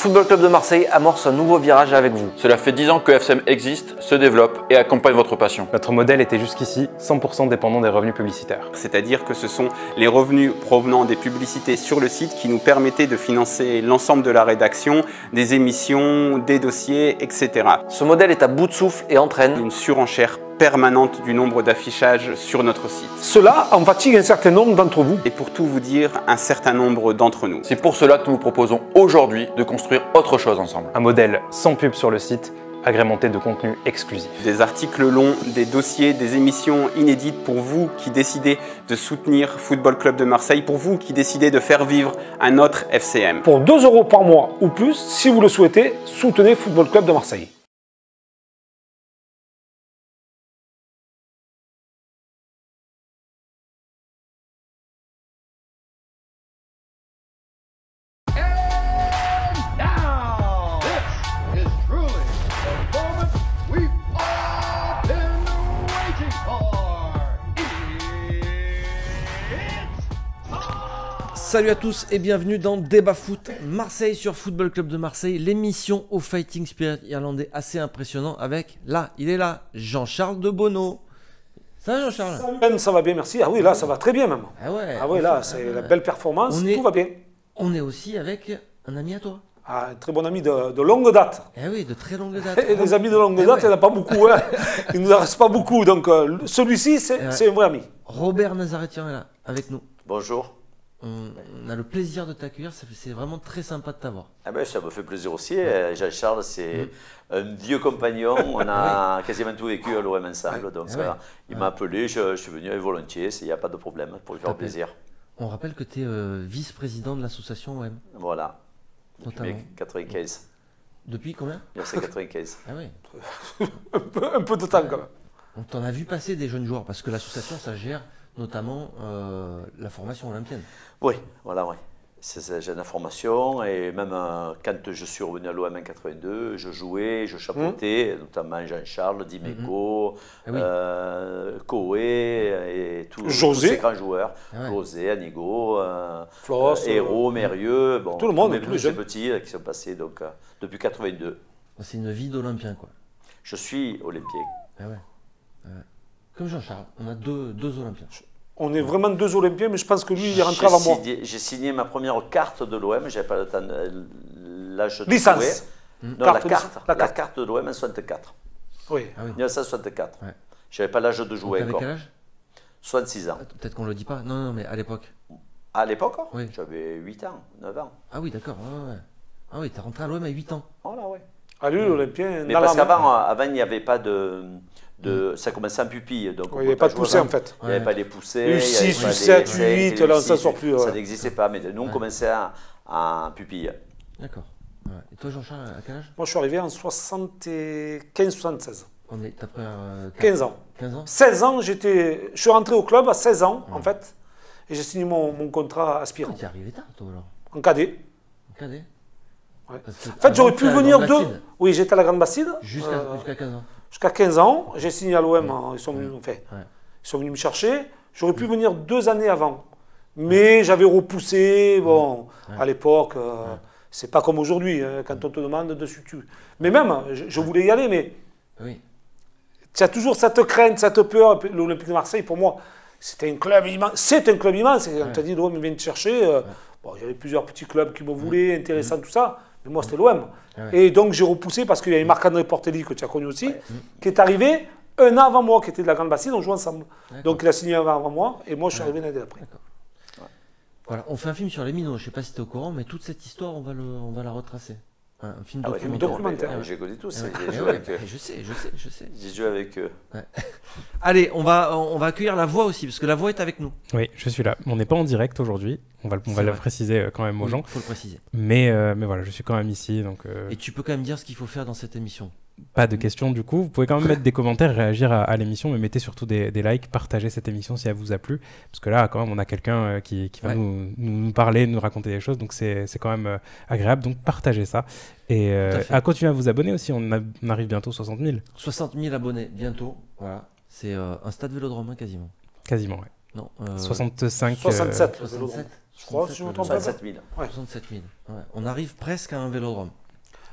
Football Club de Marseille amorce un nouveau virage avec vous. Cela fait 10 ans que FCM existe, se développe et accompagne votre passion. Notre modèle était jusqu'ici 100% dépendant des revenus publicitaires. C'est-à-dire que ce sont les revenus provenant des publicités sur le site qui nous permettaient de financer l'ensemble de la rédaction, des émissions, des dossiers, etc. Ce modèle est à bout de souffle et entraîne une surenchère permanente du nombre d'affichages sur notre site. Cela en fatigue un certain nombre d'entre vous. Et pour tout vous dire, un certain nombre d'entre nous. C'est pour cela que nous vous proposons aujourd'hui de construire autre chose ensemble. Un modèle sans pub sur le site, agrémenté de contenus exclusifs. Des articles longs, des dossiers, des émissions inédites pour vous qui décidez de soutenir Football Club de Marseille, pour vous qui décidez de faire vivre un autre FCM. Pour 2 € par mois ou plus, si vous le souhaitez, soutenez Football Club de Marseille. Salut à tous et bienvenue dans Débat Foot Marseille sur Football Club de Marseille, l'émission au fighting spirit irlandais assez impressionnant avec, là, il est là, Jean-Charles de Bonneau. Ça va Jean-Charles? Ben, ça va bien, merci. Ah oui, là, ça va très bien même. Ah ouais, Ah oui, là, c'est la belle performance, tout va bien. On est aussi avec un ami à toi. Ah, un très bon ami de longue date. Eh oui, de très longue date. Et des amis de longue date, il n'y en a pas beaucoup. Hein. Il ne nous en reste pas beaucoup, donc celui-ci, c'est un vrai ami. Robert Nazaretian est là, avec nous. Bonjour. On a le plaisir de t'accueillir, c'est vraiment très sympa de t'avoir. Ah ben, ça me fait plaisir aussi. Jean-Charles, c'est un vieux compagnon. On a quasiment tout vécu à l'OM ensemble. Donc il m'a appelé, je suis venu avec volontiers. Il n'y a pas de problème pour lui faire plaisir. On rappelle que tu es vice-président de l'association OM. Voilà. Depuis 1995. Depuis combien? 1995. Ah oui. un peu de temps quand même. On t'en a vu passer des jeunes joueurs parce que l'association, ça gère notamment la formation olympienne. Oui, voilà, oui. J'ai la formation et même quand je suis revenu à l'OM en 82, je jouais, je chapeautais, notamment Jean-Charles, Dimeco, Coé et tous ces grands joueurs. José, Anigo, Hérault, Mérieux, bon, tout le monde, tous ces petits qui sont passés donc, depuis 82. C'est une vie d'Olympien, quoi. Je suis olympien. Ah ouais. Comme Jean-Charles, on a deux Olympiens. On est vraiment 2 Olympiens, mais je pense que lui, il est rentré avant moi. J'ai signé ma première carte de l'OM, j'avais pas le temps l'âge de licence. jouer. Non, la carte de l'OM en 64. Oui. Ah oui. 1964. Ouais. J'avais pas l'âge de jouer encore. Quel âge? 66 ans. Peut-être qu'on le dit pas. Non, mais à l'époque. À l'époque, oui. J'avais 8 ans, 9 ans. Ah oui, d'accord. Ouais. Ah oui, t'es rentré à l'OM à 8 ans. Voilà, ouais. Ah lui, l'Olympien. Mais parce qu'avant, il n'y avait pas ça commençait en pupille. Donc il n'y avait pas de poussée en fait. Il n'y avait pas les poussées. Il y a eu 6, 7, 8, là on s'en sort plus. Ça n'existait pas, mais nous on commençait en pupille. D'accord. Ouais. Et toi Jean-Charles, à quel âge? Moi je suis arrivé en 75-76. T'as pris 15 ans. 15 ans. 16 ans, je suis rentré au club à 16 ans en fait. Et j'ai signé mon contrat aspirant. Tu es arrivé tard toi alors? En cadet. En cadet? Ouais. En fait j'aurais pu venir Oui, j'étais à la Grande Bastide. Jusqu'à 15 ans. Jusqu'à 15 ans, j'ai signé à l'OM, ils sont venus me chercher. J'aurais pu venir 2 années avant. Mais j'avais repoussé, bon, à l'époque, c'est pas comme aujourd'hui, hein, quand on te demande de suite. Mais même, je voulais y aller, mais tu as toujours cette crainte, cette peur. L'Olympique de Marseille, pour moi, c'était un club immense. C'est un club immense. On t'a dit, l'OM vient te chercher. Bon, j'avais plusieurs petits clubs qui me voulaient, intéressants, tout ça. Mais moi, c'était l'OM. Et donc, j'ai repoussé parce qu'il y avait Marc-André Portelli, que tu as connu aussi, qui est arrivé 1 an avant moi, qui était de la Grande Bastide, on jouait ensemble. Donc, il a signé avant moi, et moi, je suis arrivé l'année d'après. Voilà, on fait un film sur les minots, je ne sais pas si tu es au courant, mais toute cette histoire, on va la retracer. Un film documentaire. J'ai connu tous. Je sais. J'ai joué avec eux. Allez, on va accueillir la voix aussi, parce que la voix est avec nous. Oui, je suis là. On n'est pas en direct aujourd'hui. On va le préciser quand même aux gens. Il faut le préciser. Mais voilà, je suis quand même ici. Donc, Et tu peux quand même dire ce qu'il faut faire dans cette émission. Pas de questions du coup. Vous pouvez quand même mettre des commentaires, réagir à l'émission, mais mettez surtout des likes, partagez cette émission si elle vous a plu. Parce que là, quand même, on a quelqu'un qui va nous parler, nous raconter des choses. Donc c'est quand même agréable. Donc partagez ça. Et à continuer à vous abonner aussi. On arrive bientôt aux 60 000. 60 000 abonnés, bientôt. Voilà. C'est un stade Vélodrome, hein, quasiment. Quasiment, ouais. Non, 65. 67. Je crois, si je ne me trompe pas. 67 000. Ouais. 67 000. Ouais. On arrive presque à un vélodrome.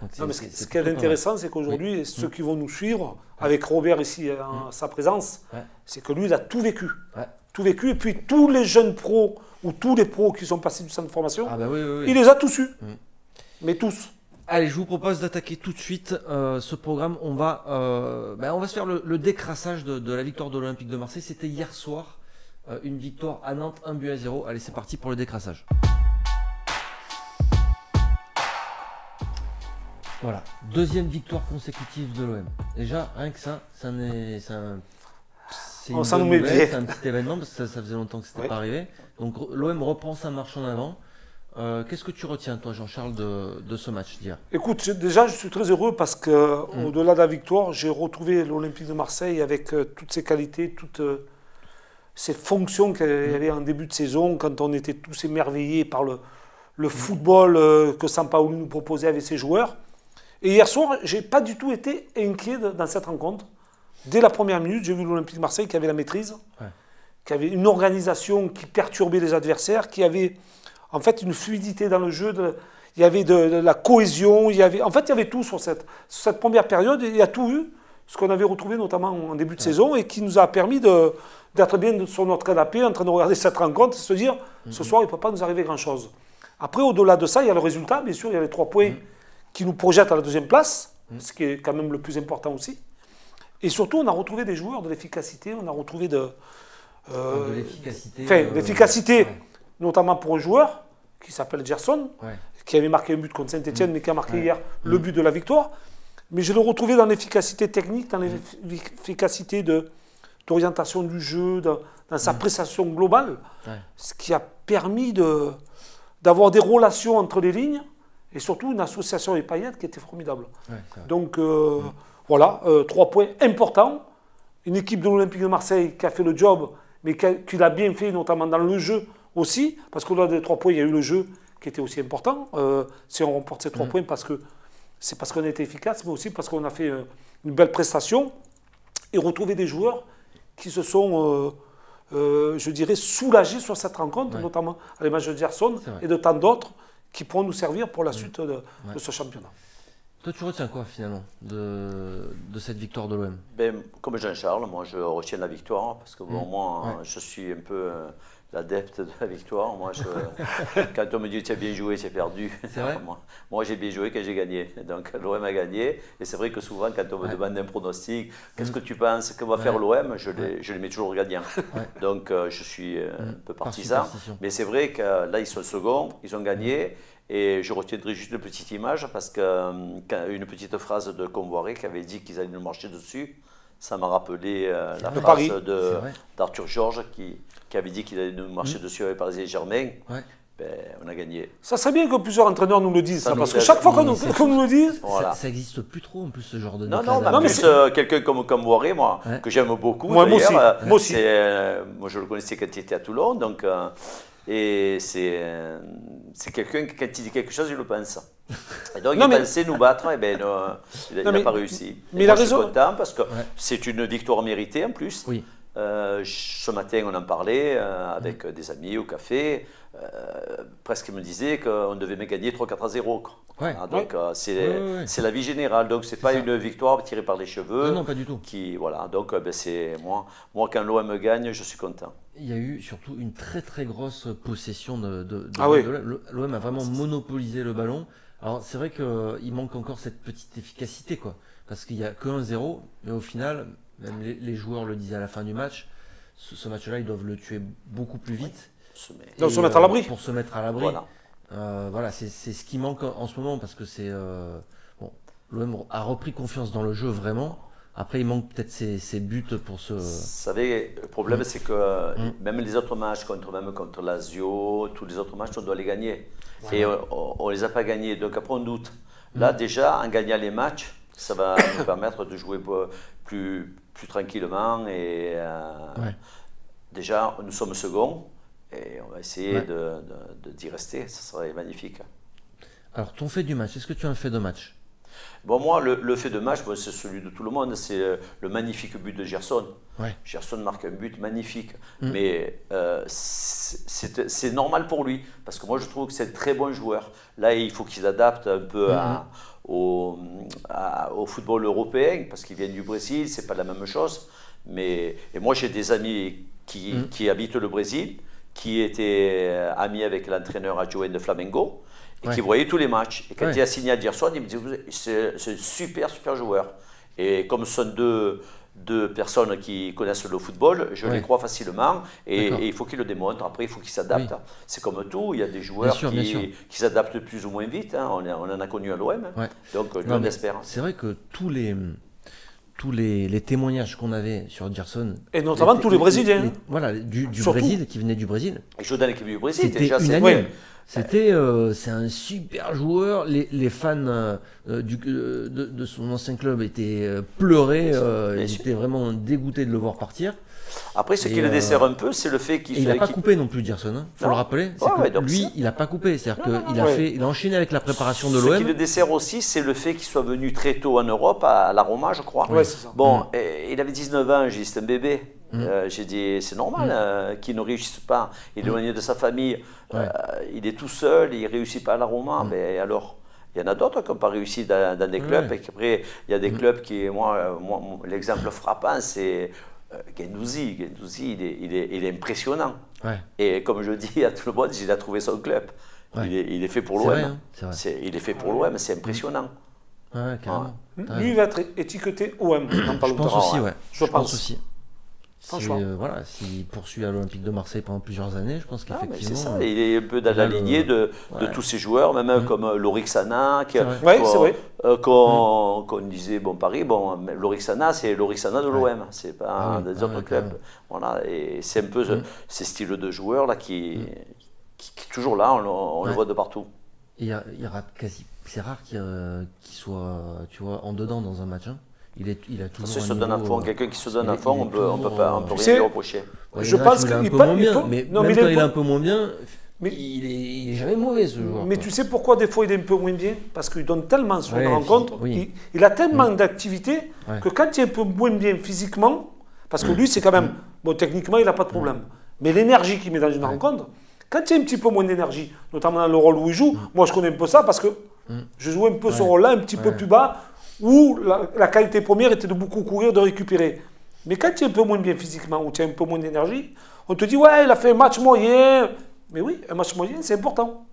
Donc Non, mais ce qui est plutôt intéressant, c'est qu'aujourd'hui, ceux qui vont nous suivre, avec Robert ici en sa présence, c'est que lui, il a tout vécu. Ouais. Tout vécu. Et puis tous les jeunes pros ou tous les pros qui sont passés du centre de formation, Ah bah oui, oui, oui. il les a tous eus. Mais tous. Allez, je vous propose d'attaquer tout de suite ce programme. On va se faire le décrassage de la victoire de l'Olympique de Marseille. C'était hier soir, une victoire à Nantes, 1-0. Allez, c'est parti pour le décrassage. Voilà, deuxième victoire consécutive de l'OM. Déjà, rien que ça, c'est une Ça bonne nous met nouvelle, bien. c'est un petit événement parce que ça faisait longtemps que ce n'était pas arrivé. Donc l'OM reprend sa marche en avant. Qu'est-ce que tu retiens, toi, Jean-Charles, de ce match d'hier? Écoute, déjà, je suis très heureux parce que au-delà de la victoire, j'ai retrouvé l'Olympique de Marseille avec toutes ses qualités, toutes ces fonctions qu'il y avait en début de saison, quand on était tous émerveillés par le football que Sampaoli nous proposait avec ses joueurs. Et hier soir, je n'ai pas du tout été inquiet dans cette rencontre. Dès la première minute, j'ai vu l'Olympique de Marseille qui avait la maîtrise, qui avait une organisation qui perturbait les adversaires, qui avait en fait une fluidité dans le jeu, il y avait de la cohésion, il y avait tout sur cette première période, il y a tout eu, ce qu'on avait retrouvé notamment en début de saison et qui nous a permis d'être bien sur notre canapé en train de regarder cette rencontre et se dire ce soir il ne peut pas nous arriver grand-chose. Après, au-delà de ça, il y a le résultat, bien sûr, il y a les 3 points qui nous projettent à la deuxième place, ce qui est quand même le plus important aussi. Et surtout, on a retrouvé des joueurs, de l'efficacité, on a retrouvé de l'efficacité, notamment pour un joueur qui s'appelle Gerson, qui avait marqué un but contre Saint-Etienne, mais qui a marqué hier le but de la victoire. Mais je l'ai retrouvé dans l'efficacité technique, dans l'efficacité d'orientation du jeu, dans sa prestation globale, ce qui a permis d'avoir des relations entre les lignes et surtout une association avec Payet qui était formidable. Donc voilà, 3 points importants. Une équipe de l'Olympique de Marseille qui a fait le job, mais qui l'a bien fait, notamment dans le jeu aussi, parce qu'au-delà des 3 points, il y a eu le jeu qui était aussi important. Si on remporte ces 3 points, c'est parce qu'on a été efficace, mais aussi parce qu'on a fait une belle prestation et retrouvé des joueurs qui se sont, je dirais, soulagés sur cette rencontre, notamment à l'image de Gerson et de tant d'autres qui pourront nous servir pour la suite de ce championnat. Toi, tu retiens quoi finalement de cette victoire de l'OM? Comme Jean-Charles, moi je retiens la victoire parce que moi je suis un peu l'adepte de la victoire. Moi, quand on me dit tu as bien joué, tu as perdu, moi j'ai bien joué quand j'ai gagné. Donc l'OM a gagné et c'est vrai que souvent quand on me demande un pronostic, qu'est-ce que tu penses que va faire l'OM, je les mets toujours gagnants. Donc je suis un peu partisan. Mais c'est vrai que là ils sont seconds, ils ont gagné. Et je retiendrai juste une petite image parce qu'une petite phrase de Comboiré qui avait dit qu'ils allaient nous marcher dessus, ça m'a rappelé la phrase d'Arthur Georges qui avait dit qu'il allait nous marcher dessus avec Paris Saint-Germain. On a gagné. Ça serait bien que plusieurs entraîneurs nous le disent, parce que chaque fois qu'on nous le dise... Ça n'existe plus trop en plus ce genre de... Non, mais quelqu'un comme Comboiré, moi, que j'aime beaucoup. Moi aussi. Moi je le connaissais quand il était à Toulon, donc... Et c'est quelqu'un qui, quand il dit quelque chose, il le pense. Et donc, il pensait nous battre, et il n'a pas réussi. Mais moi, je suis content parce que c'est une victoire méritée en plus. Oui. Ce matin, on en parlait avec des amis au café. Presque ils me disaient qu'on devait même gagner 3-4-0. Donc, c'est la vie générale. Donc, ce n'est pas une victoire tirée par les cheveux. Non, pas du tout. Donc, c'est moi, quand l'OM gagne, je suis content. Il y a eu surtout une très très grosse possession de l'OM a vraiment monopolisé le ballon. Alors c'est vrai qu'il manque encore cette petite efficacité, quoi, parce qu'il n'y a que 1-0, mais au final, même les joueurs le disaient à la fin du match, ce match-là, ils doivent le tuer beaucoup plus vite. Pour se mettre à l'abri. Pour se mettre à l'abri. Voilà, c'est ce qui manque en ce moment, parce que l'OM a repris confiance dans le jeu, vraiment. Après, il manque peut-être ces buts pour se... Vous savez, le problème, c'est que même les autres matchs, contre Lazio, tous les autres matchs, on doit les gagner. Et on ne les a pas gagnés, donc après, on doute. Là, déjà, en gagnant les matchs, ça va nous permettre de jouer plus tranquillement. Et déjà, nous sommes seconds et on va essayer d'y rester. Ça serait magnifique. Alors, ton fait du match, est-ce que tu as un fait de match? Bon, moi, le fait de match, bon, c'est celui de tout le monde. C'est le magnifique but de Gerson. Ouais. Gerson marque un but magnifique. Mais c'est normal pour lui. Parce que moi, je trouve que c'est un très bon joueur. Là, il faut qu'il s'adapte un peu au football européen. Parce qu'il vient du Brésil, c'est pas la même chose. Et moi, j'ai des amis qui habitent le Brésil, qui étaient amis avec l'entraîneur adjoint de Flamengo. Et qui voyait tous les matchs. Et quand il a signé à Gerson, il me dit c'est un super joueur. Et comme ce sont deux personnes qui connaissent le football, je les crois facilement. Et il faut qu'il le démontre. Après, il faut qu'il s'adapte. C'est comme tout. Il y a des joueurs qui s'adaptent plus ou moins vite. Hein. On en a connu à l'OM. Donc, on espère. C'est vrai que tous les témoignages qu'on avait sur Gerson, et notamment tous les Brésiliens, voilà, du Brésil, qui venaient du Brésil, il joue dans l'équipe du Brésil, c'était unanime. C'est un super joueur. Les fans de son ancien club étaient pleurés. Ils étaient vraiment dégoûtés de le voir partir. Après, ce qui le dessert un peu, c'est le fait qu'il... Il n'a pas coupé non plus, Gerson. Il faut le rappeler. Lui, il n'a pas coupé. C'est-à-dire qu'il a enchaîné avec la préparation de l'OM. Ce qui le dessert aussi, c'est le fait qu'il soit venu très tôt en Europe, à la Roma, je crois. Ouais, c'est ça. Bon, il avait 19 ans, j'ai dit, c'est un bébé. J'ai dit, c'est normal qu'il ne réussisse pas. Il est éloigné de sa famille. Il est tout seul, il ne réussit pas à la Roma. Mais alors, il y en a d'autres qui n'ont pas réussi dans des clubs. Et qu'après, il y a des clubs qui, moi l'exemple frappant, c'est Guendouzi. Guendouzi, il est impressionnant. Et comme je dis à tout le monde, il a trouvé son club. Il est fait pour l'OM. Il est fait pour l'OM, c'est impressionnant. Carrément. Lui, il va être étiqueté OM. Je pense aussi, Je pense aussi. S'il poursuit à l'Olympique de Marseille pendant plusieurs années, je pense qu'effectivement... c'est ça, il est un peu dans la lignée de tous ces joueurs, même comme Lorixana, qu'on disait, Paris, Lorixana, c'est Lorixana de l'OM, c'est pas des autres clubs. Voilà, et c'est un peu ces styles de joueurs là qui est toujours là, on le voit de partout. Il rate quasi... C'est rare qu'il soit, tu vois, en dedans dans un match. Il a toujours se donne à fond. Quelqu'un qui se donne à fond, on peut rien lui reprocher. Je pense qu'il est un peu moins bien. Mais même quand il est un peu moins bien, il est jamais mauvais ce joueur. Mais tu sais pourquoi des fois il est un peu moins bien? Parce qu'il donne tellement sur une rencontre, il a tellement d'activité que quand il est un peu moins bien physiquement, parce que lui c'est quand même, techniquement il n'a pas de problème, mais l'énergie qu'il met dans une rencontre, quand il y a un petit peu moins d'énergie, notamment dans le rôle où il joue, moi je connais un peu ça parce que je jouais un peu ce rôle-là, un petit peu plus bas, où la qualité première était de beaucoup courir, de récupérer. Mais quand tu es un peu moins bien physiquement, ou tu as un peu moins d'énergie, on te dit, ouais, il a fait un match moyen. Mais oui, un match moyen, c'est important.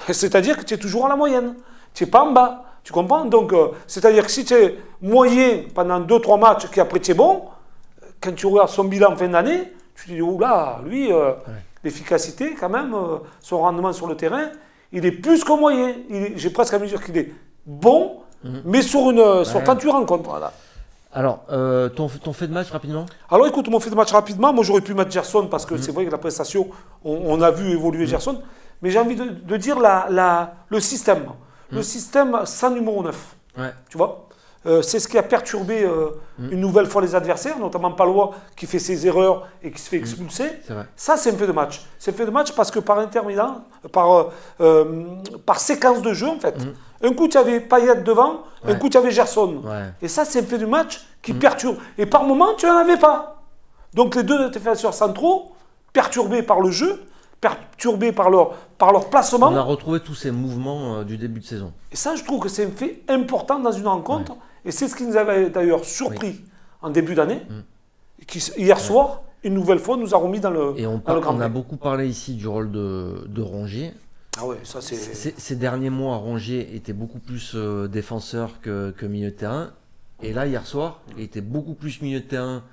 C'est-à-dire que tu es toujours à la moyenne. Tu n'es pas en bas. Tu comprends? Donc, c'est-à-dire que si tu es moyen pendant 2-3 matchs, qu'après tu es bon, quand tu regardes son bilan en fin d'année, tu te dis, oula, lui, l'efficacité, quand même, son rendement sur le terrain, il est plus qu'au moyen. J'ai presque à me dire qu'il est bon, mais sur 38 rencontres. Voilà. Alors, ton fait de match rapidement? Alors écoute, mon fait de match rapidement, moi j'aurais pu mettre Gerson parce que c'est vrai que la prestation, on a vu évoluer Gerson, mais j'ai envie de dire le système. Le système sans numéro 9. Tu vois, c'est ce qui a perturbé une nouvelle fois les adversaires, notamment Palois qui fait ses erreurs et qui se fait expulser. Ça, c'est un fait de match. C'est un fait de match parce que par intermédiaire, par séquence de jeu en fait. Un coup, tu avais Payet devant, un coup, tu avais Gerson. Et ça, c'est un fait du match qui perturbe. Et par moment, tu n'en avais pas. Donc, les deux défenseurs centraux, perturbés par le jeu, perturbés par leur placement. On a retrouvé tous ces mouvements du début de saison. Et ça, je trouve que c'est un fait important dans une rencontre. Et c'est ce qui nous avait d'ailleurs surpris en début d'année. Et qui, hier soir, une nouvelle fois, nous a remis dans le Et on a beaucoup parlé ici du rôle de Rongier. Ah ouais, ça c'est... Ces derniers mois, Rongier était beaucoup plus défenseur que milieu de terrain. Et là, hier soir, il était beaucoup plus milieu de terrain.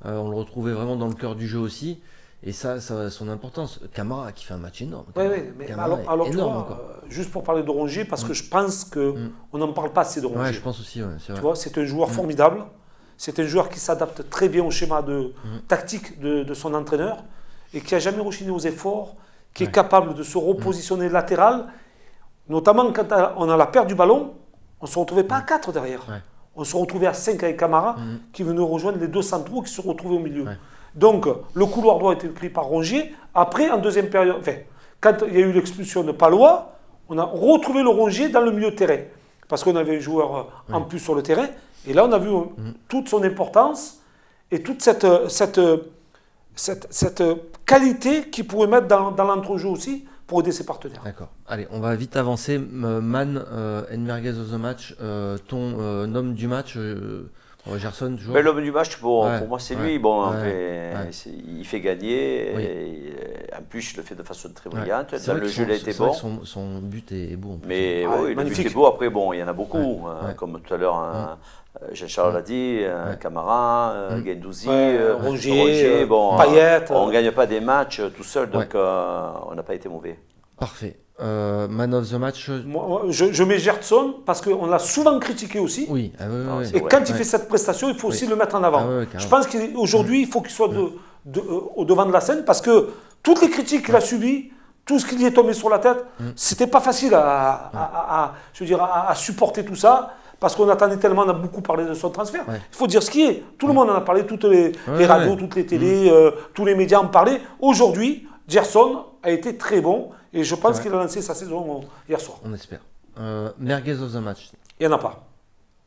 On le retrouvait vraiment dans le cœur du jeu aussi. Et ça a son importance. Camara qui fait un match énorme. Oui, mais alors énorme, tu vois, juste pour parler de Rongier, parce que je pense qu'on n'en parle pas assez de Rongier. Ouais, je pense aussi, c'est vrai. Tu vois, c'est un joueur formidable. C'est un joueur qui s'adapte très bien au schéma tactique de son entraîneur et qui n'a jamais rechigné aux efforts, qui est capable de se repositionner latéral, notamment quand on a la perte du ballon, on ne se retrouvait pas à 4 derrière. On se retrouvait à 5 avec Camara, qui venait rejoindre les deux centraux qui se retrouvaient au milieu. Donc, le couloir droit a été pris par Rongier. Après, en deuxième période, quand il y a eu l'expulsion de Palois, on a retrouvé le Rongier dans le milieu de terrain. parce qu'on avait un joueur en plus sur le terrain. Et là, on a vu toute son importance et toute cette qualité qu'il pourrait mettre dans l'entrejeu aussi pour aider ses partenaires. D'accord. Allez, on va vite avancer. Man and Merguez of the match, ton homme du match, Gerson, toujours. Ben, l'homme du match, pour moi, c'est lui. Bon, il fait gagner. Et, en plus, il le fait de façon très brillante. Dans le jeu, il a été bon. Son but est beau. Mais oui, le but est beau. Après, bon, il y en a beaucoup. Comme tout à l'heure, Jean-Charles l'a dit, Camara, Guendouzi, Rongier. Bon, Payet. On ne gagne pas des matchs tout seul, donc on n'a pas été mauvais. Parfait. Man of the match. Moi, je mets Gerson parce qu'on l'a souvent critiqué aussi. Oui. Et quand il fait cette prestation, il faut aussi le mettre en avant. Je pense qu'aujourd'hui, il faut qu'il soit au devant de la scène parce que toutes les critiques qu'il a subies, tout ce qui lui est tombé sur la tête, c'était pas facile à supporter tout ça. Parce qu'on attendait tellement, on a beaucoup parlé de son transfert. Il faut dire ce qui est. Tout le monde en a parlé, toutes les radios, toutes les télés, tous les médias en parlaient. Aujourd'hui, Gerson a été très bon et je pense qu'il a lancé sa saison hier soir. On espère. Merguez of the match. Il n'y en a pas.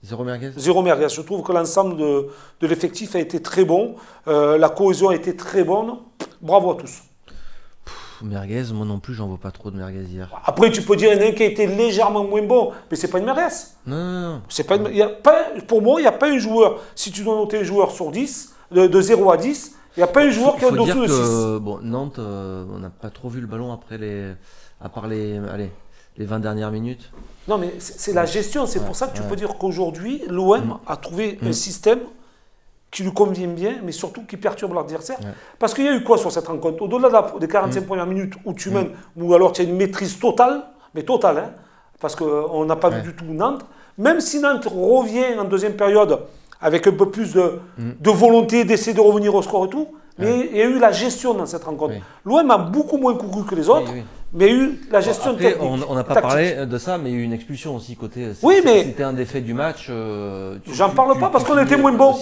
Zéro Merguez. Zéro Merguez. Je trouve que l'ensemble de l'effectif a été très bon. La cohésion a été très bonne. Bravo à tous. Merguez, moi non plus, j'en vois pas trop de Merguez hier. Après, tu peux dire qu'il y en a un qui a été légèrement moins bon, mais c'est pas une Merguez. Non. C'est pas pour moi, il n'y a pas un joueur, si tu dois noter un joueur sur 10, de 0 à 10, il n'y a pas un joueur qui est au-dessous de 6. Bon, Nantes, on n'a pas trop vu le ballon à part les 20 dernières minutes. Non, mais c'est la gestion. C'est pour ça que tu peux dire qu'aujourd'hui, l'OM a trouvé un système qui lui convient bien, mais surtout qui perturbe l'adversaire. Parce qu'il y a eu quoi sur cette rencontre? Au-delà des 45 premières minutes où tu mènes, ou alors tu as une maîtrise totale, mais totale, hein, parce qu'on n'a pas vu du tout Nantes, même si Nantes revient en deuxième période avec un peu plus de volonté d'essayer de revenir au score et tout, mais il y a eu la gestion dans cette rencontre. L'OM a beaucoup moins couru que les autres, mais il y a eu la gestion après, technique. On n'a pas parlé de ça, mais il y a eu une expulsion aussi côté. Oui, mais c'était un défait du match. J'en parle pas parce qu'on était moins bon.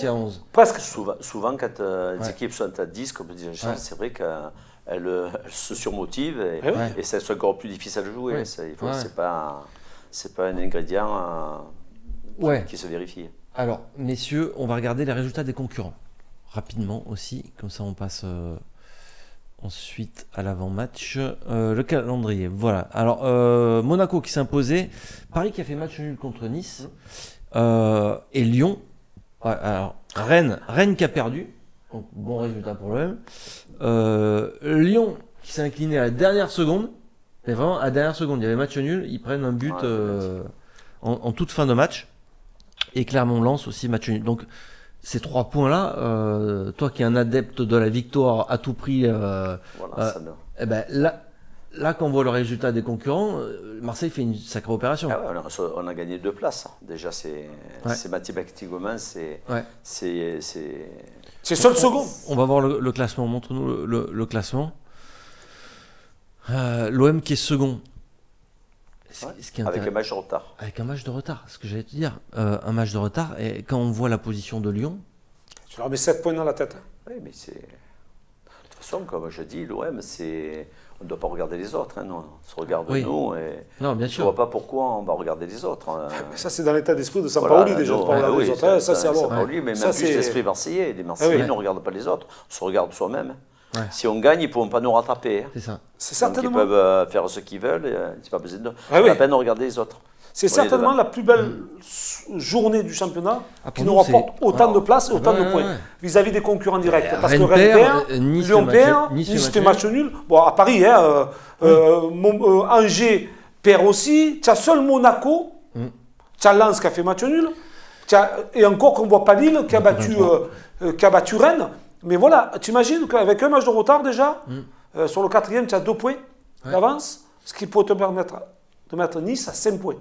Presque. Souvent, quand les équipes sont à 10, comme disait Jean, c'est vrai qu'elles se surmotivent et c'est encore plus difficile à jouer. C'est pas un ingrédient qui se vérifie. Alors, messieurs, on va regarder les résultats des concurrents rapidement aussi, comme ça on passe ensuite à l'avant-match. Le calendrier, voilà. Alors, Monaco qui s'est imposé, Paris qui a fait match nul contre Nice, et Lyon. Alors, Rennes qui a perdu, donc bon résultat pour l'OM. Lyon qui s'est incliné à la dernière seconde, mais vraiment à la dernière seconde, il y avait match nul, ils prennent un but en toute fin de match. Et Clermont-Lens aussi match nul. Donc ces 3 points-là, toi qui es un adepte de la victoire à tout prix, là quand on voit le résultat des concurrents, Marseille fait une sacrée opération. On a gagné 2 places. Déjà, c'est mathématiquement, c'est seul second. On va voir le classement. Montre-nous le classement. L'OM qui est second. Avec un match de retard. Avec un match de retard, ce que j'allais te dire. Un match de retard, et quand on voit la position de Lyon... Tu leur mets 7 points dans la tête. Oui, mais c'est... De toute façon, comme je dis, l'OM, c'est... On ne doit pas regarder les autres. On se regarde nous. Et non, bien sûr. Je ne vois pas pourquoi on va regarder les autres. Mais ça, c'est dans l'état d'esprit de Sampaoli, déjà, de pas regarder les autres. Ça, c'est alors... Sampaoli, mais même plus l'esprit marseillais. Les Marseillais ne regardent pas les autres. On se regarde soi-même. Si on gagne, ils ne pourront pas nous rattraper. C'est ça. C'est certainement. Ils peuvent faire ce qu'ils veulent. C'est pas besoin de la peine de regarder les autres. C'est certainement la plus belle journée du championnat qui nous rapporte autant de places et autant de points vis-à-vis des concurrents directs. Parce que Rennes perd, Lyon perd, Nice fait match nul. Bon, à Paris, Angers perd aussi. Tu as seul Monaco, tu as Lens qui a fait match nul. Et encore qu'on ne voit pas Lille qui a battu Rennes. Mais voilà, tu imagines qu'avec un match de retard déjà, sur le 4e, tu as 2 points d'avance, ce qui peut te permettre de mettre Nice à 5 points.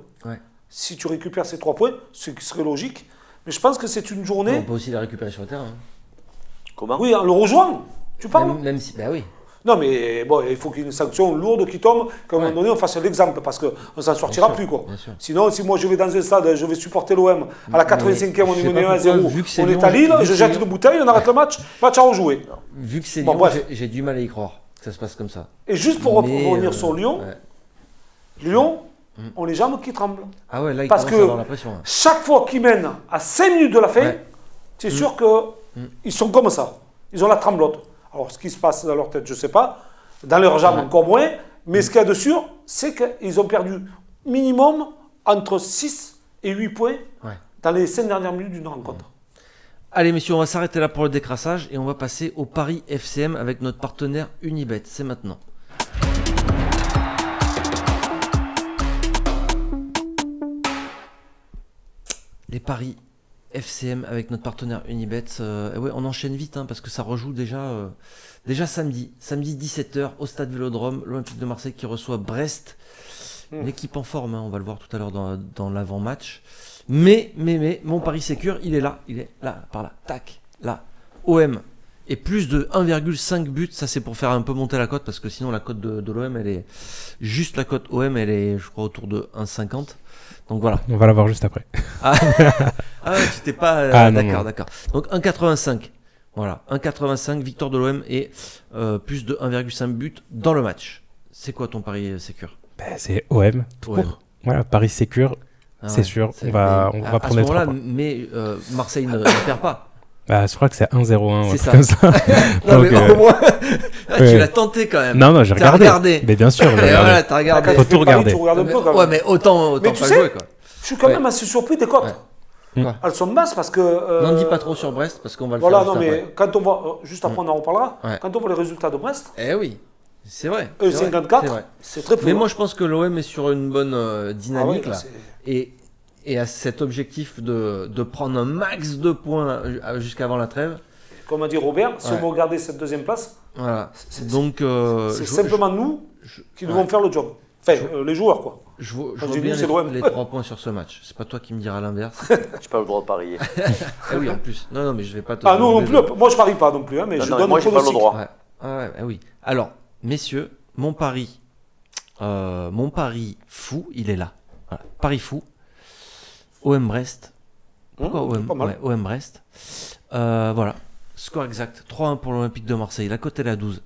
Si tu récupères ces 3 points, ce qui serait logique. Mais je pense que c'est une journée... On peut aussi la récupérer sur le terrain. Comment? Oui, en le rejoignant. Tu parles même si... Ben oui. Non, mais bon, il faut qu'il y ait une sanction lourde qui tombe, qu'à un moment donné, on fasse l'exemple, parce qu'on ne s'en sortira plus. Quoi. Sinon, si moi je vais dans un stade, je vais supporter l'OM, à la 85e, on est mené 1-0, on est à Lille, je jette une bouteille, on arrête le match à rejouer. Vu que c'est Lyon, j'ai du mal à y croire que ça se passe comme ça. Et juste pour revenir sur Lyon, Lyon, ont les jambes qui tremblent. Ah ouais, là, il Parce commence à avoir que la pression. chaque fois qu'ils mènent à 5 minutes de la fin, c'est sûr qu'ils sont comme ça. Ils ont la tremblote. Alors, ce qui se passe dans leur tête, je ne sais pas. Dans leurs jambes, encore moins. Mais ce qu'il y a de sûr, c'est qu'ils ont perdu minimum entre 6 et 8 points dans les 5 dernières minutes d'une rencontre. Allez messieurs, on va s'arrêter là pour le décrassage et on va passer au Paris FCM avec notre partenaire Unibet. C'est maintenant. Les paris FCM avec notre partenaire Unibet. Ouais, on enchaîne vite parce que ça rejoue déjà samedi 17h au stade Vélodrome, l'Olympique de Marseille qui reçoit Brest. Une équipe en forme, on va le voir tout à l'heure dans l'avant-match. Mais, mon pari sécure, il est là, par là, tac, là, OM. Et plus de 1,5 buts, ça c'est pour faire un peu monter la cote, parce que sinon la cote de l'OM, elle est juste la cote OM, elle est, je crois, autour de 1,50. Donc voilà. On va la voir juste après. Tu t'es pas... d'accord. Donc 1,85. Voilà, 1,85, victoire de l'OM et plus de 1,5 buts dans le match. C'est quoi ton pari sécure? C'est OM, tout court. Voilà, pari sécure. C'est sûr, on va prendre les 3 points. Mais Marseille ne perd pas. Je crois que c'est 1-0-1. C'est ça. Comme ça. Non, donc, mais au moins, tu l'as tenté quand même. Non, j'ai regardé. Mais bien sûr, voilà, t'as regardé. Faut tout regarder. Tu regardes un peu, quand même. Ouais, mais autant mais pas jouer, quoi. Je suis quand même assez surpris des cotes. Elles sont basses parce que... N'en dis pas trop sur Brest parce qu'on va le faire juste après. Mais quand on voit... Juste après, on en reparlera. Quand on voit les résultats de Brest... Eh oui. C'est vrai. 54, c'est très peu. Mais moi, je pense que l'OM est sur une bonne dynamique là. Et à cet objectif de prendre un max de points jusqu'avant la trêve. Comme a dit Robert, si on veut regarder cette deuxième place, c'est simplement nous qui devons faire le job. Enfin, les joueurs, quoi. Je vois bien les 3 points sur ce match. C'est pas toi qui me diras l'inverse. J'ai pas le droit de parier. Ah oui, en plus. Non, mais je vais pas te... Ah non plus. Moi, je parie pas non plus. Mais je donne moi, j'ai pas le droit. Oui. Alors, messieurs, mon pari fou, il est là. Voilà. Pari fou. OM Brest. Pourquoi OM Brest. Voilà. Score exact. 3-1 pour l'Olympique de Marseille. La cote est à 12.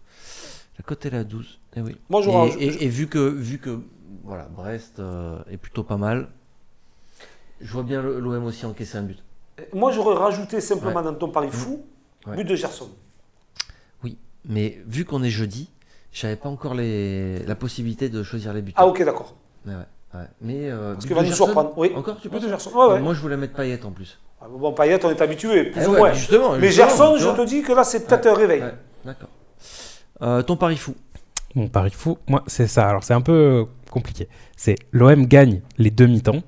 Eh oui. Moi, et vu que voilà, Brest est plutôt pas mal, je vois bien l'OM aussi encaisser un but. Moi, j'aurais rajouté simplement dans ton pari fou, but de Gerson. Oui, mais vu qu'on est jeudi, j'avais pas encore la possibilité de choisir les buts. Ah ok, d'accord. Mais parce qu'il va nous surprendre. Oui. Encore, tu penses? But de Gerson. Moi, je voulais mettre Payet en plus. Bon, Payet, on est habitué, plus ou moins. Justement, mais Gerson, je te dis que là, c'est peut-être un réveil. D'accord. Ton pari fou? Mon pari fou, moi, c'est ça. Alors, c'est un peu compliqué. C'est l'OM gagne les 2 mi-temps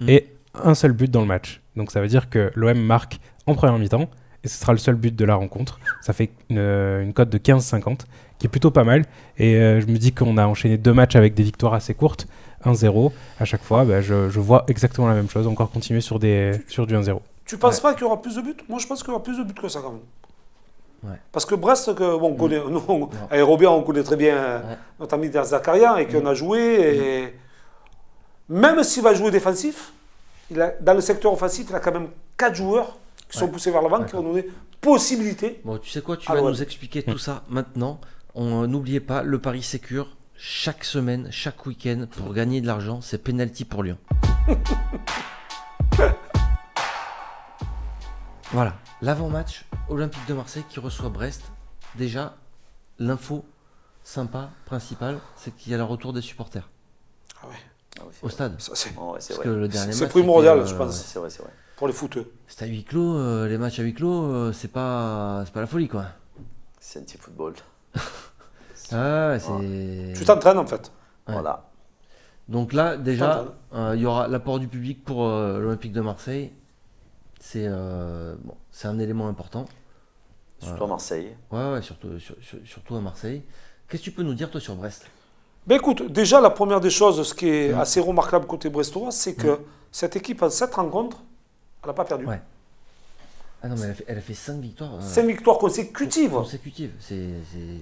et un seul but dans le match. Donc, ça veut dire que l'OM marque en première mi-temps et ce sera le seul but de la rencontre. Ça fait une cote de 15,50 qui est plutôt pas mal. Et je me dis qu'on a enchaîné 2 matchs avec des victoires assez courtes. 1-0 à chaque fois, je vois exactement la même chose. Encore continuer sur du 1-0. Tu penses pas qu'il y aura plus de buts? Moi, je pense qu'il y aura plus de buts que ça quand même. Parce que Brest, on connaît, avec Robert, on connaît très bien notre ami Der Zakarian et qu'on a joué. Et même s'il va jouer défensif, dans le secteur offensif, il a quand même 4 joueurs qui sont poussés vers l'avant, qui vont donner possibilité. Bon, tu sais quoi, tu vas nous expliquer tout ça maintenant. N'oubliez pas, le pari sécure, chaque semaine, chaque week-end, pour gagner de l'argent, c'est penalty pour Lyon. Voilà, l'avant-match, Olympique de Marseille qui reçoit Brest. Déjà, l'info sympa, principale, c'est qu'il y a le retour des supporters. Au stade. C'est primordial, je pense. C'est vrai. Pour les footeux. C'est à huis clos, les matchs à huis clos, c'est pas la folie, quoi. C'est un petit football. Tu t'entraînes, en fait. Voilà. Donc là, déjà, il y aura l'apport du public pour l'Olympique de Marseille. C'est un élément important. Surtout à Marseille. Ouais, surtout à Marseille. Qu'est-ce que tu peux nous dire, toi, sur Brest? Écoute, déjà, la première des choses, ce qui est assez remarquable côté brestois, c'est que cette équipe, en 7 rencontres, elle n'a pas perdu. Ouais. Ah non, mais elle a fait 5 victoires. 5 victoires consécutives.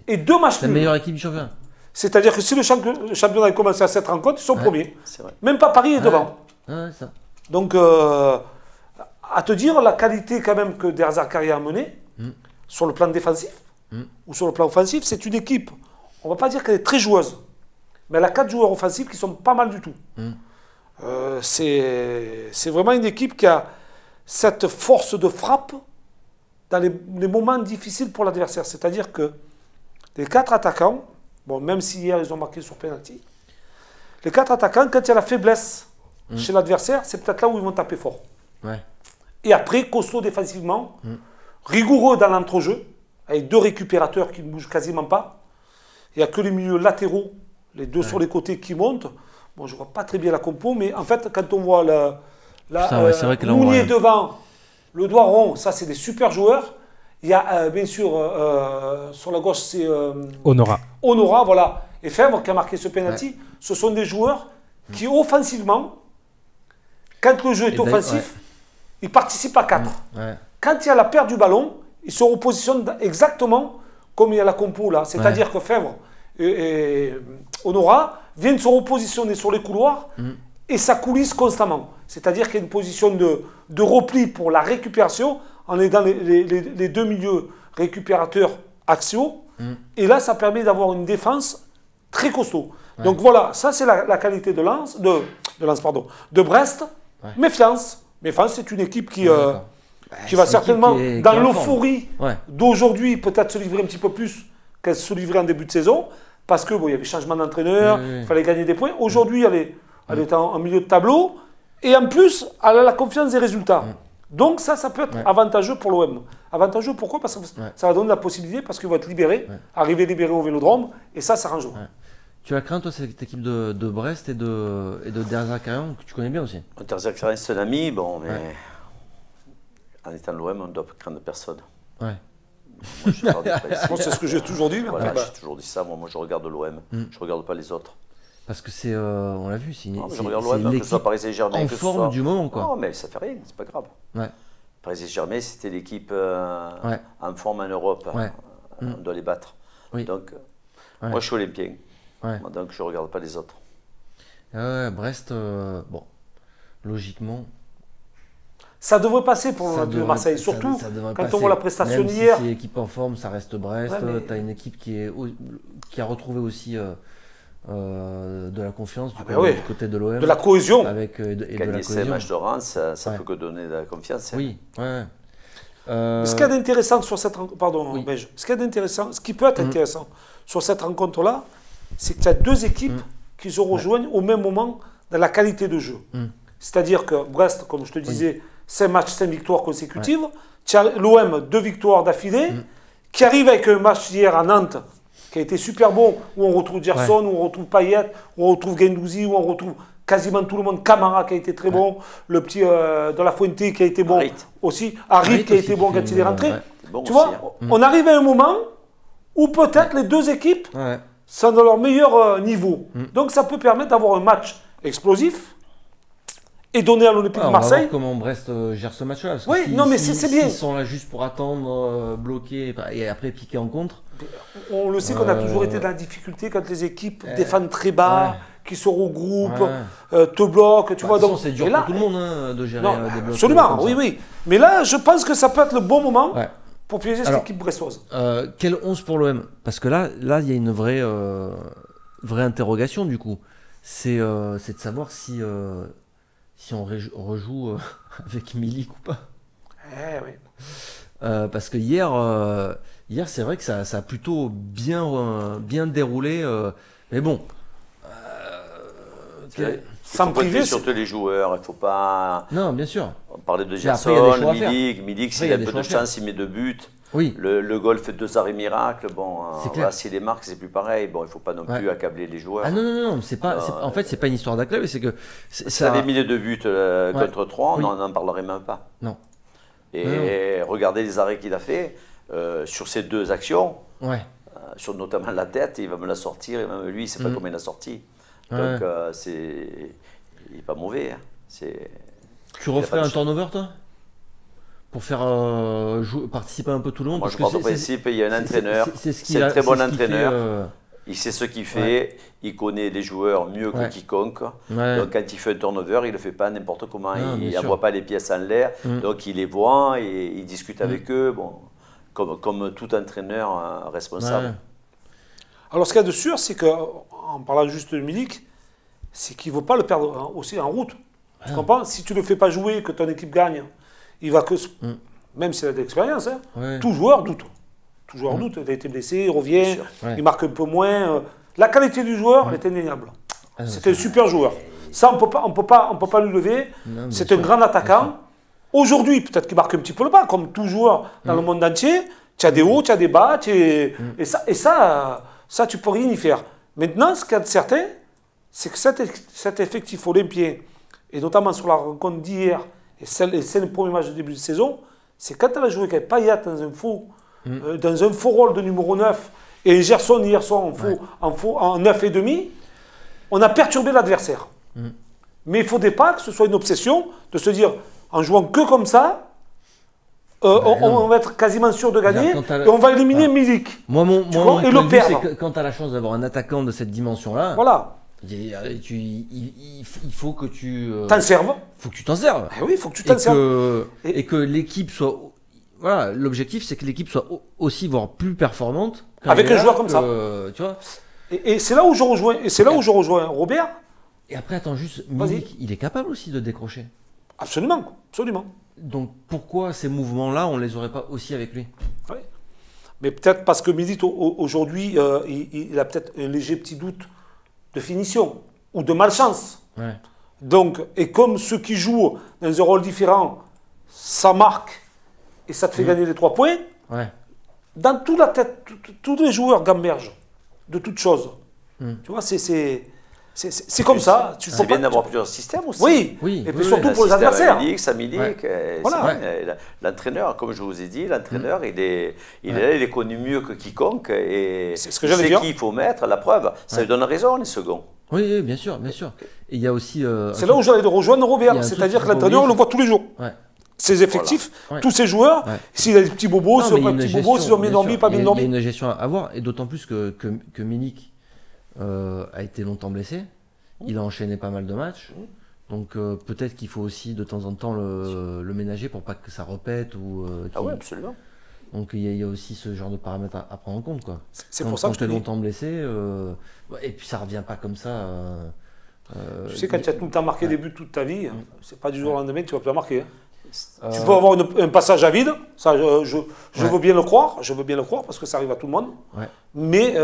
Et 2 matchs nuls. La meilleure équipe du championnat. C'est-à-dire que si le championnat a commencé à 7 rencontres, ils sont premiers. C'est vrai. Même pas Paris est devant. Ça. Donc, à te dire la qualité quand même que Der Zakarian a menée, sur le plan défensif ou sur le plan offensif, c'est une équipe, on ne va pas dire qu'elle est très joueuse, mais elle a 4 joueurs offensifs qui sont pas mal du tout. C'est vraiment une équipe qui a cette force de frappe dans les moments difficiles pour l'adversaire. C'est-à-dire que les 4 attaquants, bon, même si hier ils ont marqué sur penalty, les 4 attaquants, quand il y a la faiblesse chez l'adversaire, c'est peut-être là où ils vont taper fort. Ouais. Et après, costaud défensivement, rigoureux dans l'entrejeu, avec 2 récupérateurs qui ne bougent quasiment pas. Il n'y a que les milieux latéraux, les 2 sur les côtés qui montent. Bon, je ne vois pas très bien la compo, mais en fait, quand on voit Mounier devant, le doigt rond, ça c'est des super joueurs. Il y a bien sûr sur la gauche, c'est Honora, voilà. Et Fèvre qui a marqué ce penalty. Ce sont des joueurs qui offensivement, quand le jeu est offensif, ils participent à 4. Quand il y a la perte du ballon, ils se repositionnent exactement comme il y a la compo là. C'est-à-dire que Fèvre et Honora viennent se repositionner sur les couloirs et ça coulisse constamment. C'est-à-dire qu'il y a une position de repli pour la récupération en aidant les 2 milieux récupérateurs axiaux. Et là, ça permet d'avoir une défense très costaud. Donc voilà, ça c'est la qualité de Brest. Méfiance. Méfiance, c'est une équipe qui va certainement, dans l'euphorie d'aujourd'hui, peut-être se livrer un petit peu plus qu'elle se livrait en début de saison. Parce qu'il y avait changement d'entraîneur, il fallait gagner des points. Aujourd'hui, elle est en milieu de tableau. Et en plus, elle a la confiance des résultats. Donc ça peut être avantageux pour l'OM. Avantageux pourquoi? Parce que ça va donner la possibilité, parce qu'ils vont être libérés, arriver libérés au Vélodrome, et ça arrange. Tu as craint, toi, cette équipe de Brest et de Derzakarian, que tu connais bien aussi? Derzakarian, c'est un ami, bon, mais en étant l'OM, on ne doit craindre personne. Moi, c'est ce que j'ai toujours dit. Voilà, j'ai toujours dit ça. Moi, je regarde l'OM. Je ne regarde pas les autres. Parce que c'est, on l'a vu, c'est une je regarde l'OM, que ce soit Paris Saint-Germain, en forme du moment, quoi. Non, mais ça fait rien, c'est pas grave. Paris Saint-Germain, c'était l'équipe en forme en Europe. On doit les battre. Donc, moi, je suis olympien. Donc, je ne regarde pas les autres. Brest, bon, logiquement. Ça devrait passer pour Marseille, surtout quand on voit la prestation d'hier. Si c'est équipe en forme, ça reste Brest. Tu as une équipe qui a retrouvé aussi de la confiance du côté de l'OM. De la cohésion. Gagner ces matchs de Reims, ça peut que donner de la confiance. Oui, Ce qu'il y a d'intéressant sur cette rencontre, ce qui peut être intéressant sur cette rencontre-là, c'est qu'il y a 2 équipes qui se rejoignent au même moment dans la qualité de jeu. C'est-à-dire que Brest, comme je te disais, 5 matchs, 5 victoires consécutives. Tu as l'OM, 2 victoires d'affilée, qui arrive avec un match hier à Nantes, qui a été super bon, où on retrouve Gerson, où on retrouve Payet, où on retrouve Guendouzi, où on retrouve quasiment tout le monde. Camara qui a été très bon, le petit de la Fuente qui a été bon aussi, Harit qui a été bon quand il est rentré. Tu vois, on arrive à un moment où peut-être les 2 équipes sont dans leur meilleur niveau. Donc ça peut permettre d'avoir un match explosif et donner à l'Olympique de Marseille. On va voir comment Brest gère ce match-là. Mais c'est bien. Ils sont là juste pour attendre, bloquer et après piquer en contre. On le sait qu'on a toujours été dans la difficulté quand les équipes défendent très bas, qui se regroupent, te bloquent. Tu vois, donc c'est dur pour tout le monde de gérer des blocs. Absolument, oui. Mais là, je pense que ça peut être le bon moment pour piéger cette équipe brestoise. Quel 11 pour l'OM? Parce que là, il y a une vraie interrogation du coup. C'est de savoir si on rejoue avec Milik ou pas. Parce que hier c'est vrai que ça a plutôt bien déroulé. Mais bon. Sans priver surtout les joueurs. Il ne faut pas. Non, bien sûr. On parlait de Gerson, Milik, s'il a un peu de chance, il met 2 buts. Oui. Le goal fait 2 arrêts miracles. Bon, s'il les marque, c'est plus pareil. Bon, il ne faut pas non plus accabler les joueurs. Ah non, en fait, c'est pas une histoire d'acclame, c'est que. Ça avait mis les 2 buts contre 3, on n'en parlerait même pas. Non. Et regardez les arrêts qu'il a fait sur ces 2 actions, sur notamment la tête, il va me la sortir, et même lui, il ne sait pas comment il l'a sorti. Donc, il n'est pas mauvais. Tu referais un turnover, toi? Pour faire participer un peu tout le monde? Moi, je pense au principe, il y a un entraîneur, c'est un très bon entraîneur. Il sait ce qu'il fait, il connaît les joueurs mieux que quiconque. Donc quand il fait un turnover, il ne le fait pas n'importe comment, il n'envoie pas les pièces en l'air. Donc il les voit et il discute avec eux, bon, comme tout entraîneur responsable. Alors, ce qu'il y a de sûr, c'est qu'en parlant juste de Milik, c'est qu'il ne veut pas le perdre aussi en route. Tu comprends? Si tu ne le fais pas jouer, que ton équipe gagne, il va que... Même s'il a de l'expérience, hein, tout joueur doute. Tout joueur doute. Il a été blessé, il revient, il marque un peu moins. La qualité du joueur est indéniable. C'est un super joueur. Ça, on peut pas lui lever. C'est un grand attaquant. Aujourd'hui, peut-être qu'il marque un petit peu le bas, comme tout joueur dans le monde entier. Tu as des hauts, tu as des bas. Et ça, tu peux rien y faire. Maintenant, ce qu'il y a de certain, c'est que cet effectif olympien, et notamment sur la rencontre d'hier, et c'est le premier match de début de saison, c'est quand elle a joué avec Payet dans un faux rôle de numéro 9, et Gerson hier soir en 9,5, on a perturbé l'adversaire. Mais il ne faudrait pas que ce soit une obsession de se dire, en jouant que comme ça, on va être quasiment sûr de gagner et on va éliminer Milik. Moi, mon et le perdre. C'est que quand tu as la chance d'avoir un attaquant de cette dimension-là, voilà. Il faut que tu t'en serves. Il faut que tu t'en serves. Oui, il faut que tu t'en serves. Et que l'équipe soit. Voilà, l'objectif, c'est que l'équipe soit aussi, voire plus performante. Avec un joueur comme ça. Tu vois. Et c'est là où je rejoins. Et c'est là où je rejoins Robert. Et après, attends juste, Milik, il est capable aussi de décrocher. Absolument, absolument. Donc pourquoi ces mouvements-là, on ne les aurait pas aussi avec lui? Oui. Mais peut-être parce que Milik, aujourd'hui, il a peut-être un léger petit doute de finition ou de malchance. Ouais. Donc, et comme ceux qui jouent dans un rôle différent, ça marque et ça te fait gagner les 3 points, dans toute la tête, tous les joueurs gambergent de toutes choses. Tu vois, c'est comme ça. C'est bien d'avoir plusieurs systèmes aussi. Oui. Et puis surtout pour les adversaires. Milik, voilà. L'entraîneur, comme je vous ai dit, l'entraîneur, il est connu mieux que quiconque et c'est ce que j'allais dire. Il sait qui il faut mettre. La preuve, ça lui donne raison, les seconds. Oui, bien sûr, bien sûr. Et il y a aussi. C'est là où j'allais rejoindre Robert, c'est-à-dire que l'entraîneur, on le voit tous les jours. Ses effectifs, tous ses joueurs, s'il a des petits bobos, s'ils n'ont pas petits bobos, s'ils ont bien dormi, pas bien dormi. Il y a une gestion à avoir, et d'autant plus que Milik a été longtemps blessé. Il a enchaîné pas mal de matchs. Donc peut-être qu'il faut aussi de temps en temps le ménager pour pas que ça repète. Oui, absolument. Donc il y a aussi ce genre de paramètres à prendre en compte. C'est pour ça que je te dis. Quand tu es longtemps blessé, et puis ça revient pas comme ça. Tu sais, quand tu as tout le temps marqué des buts toute ta vie, c'est pas du jour au lendemain que tu vas plus en marquer. Tu peux avoir un passage à vide, ça, je veux bien le croire, parce que ça arrive à tout le monde. Mais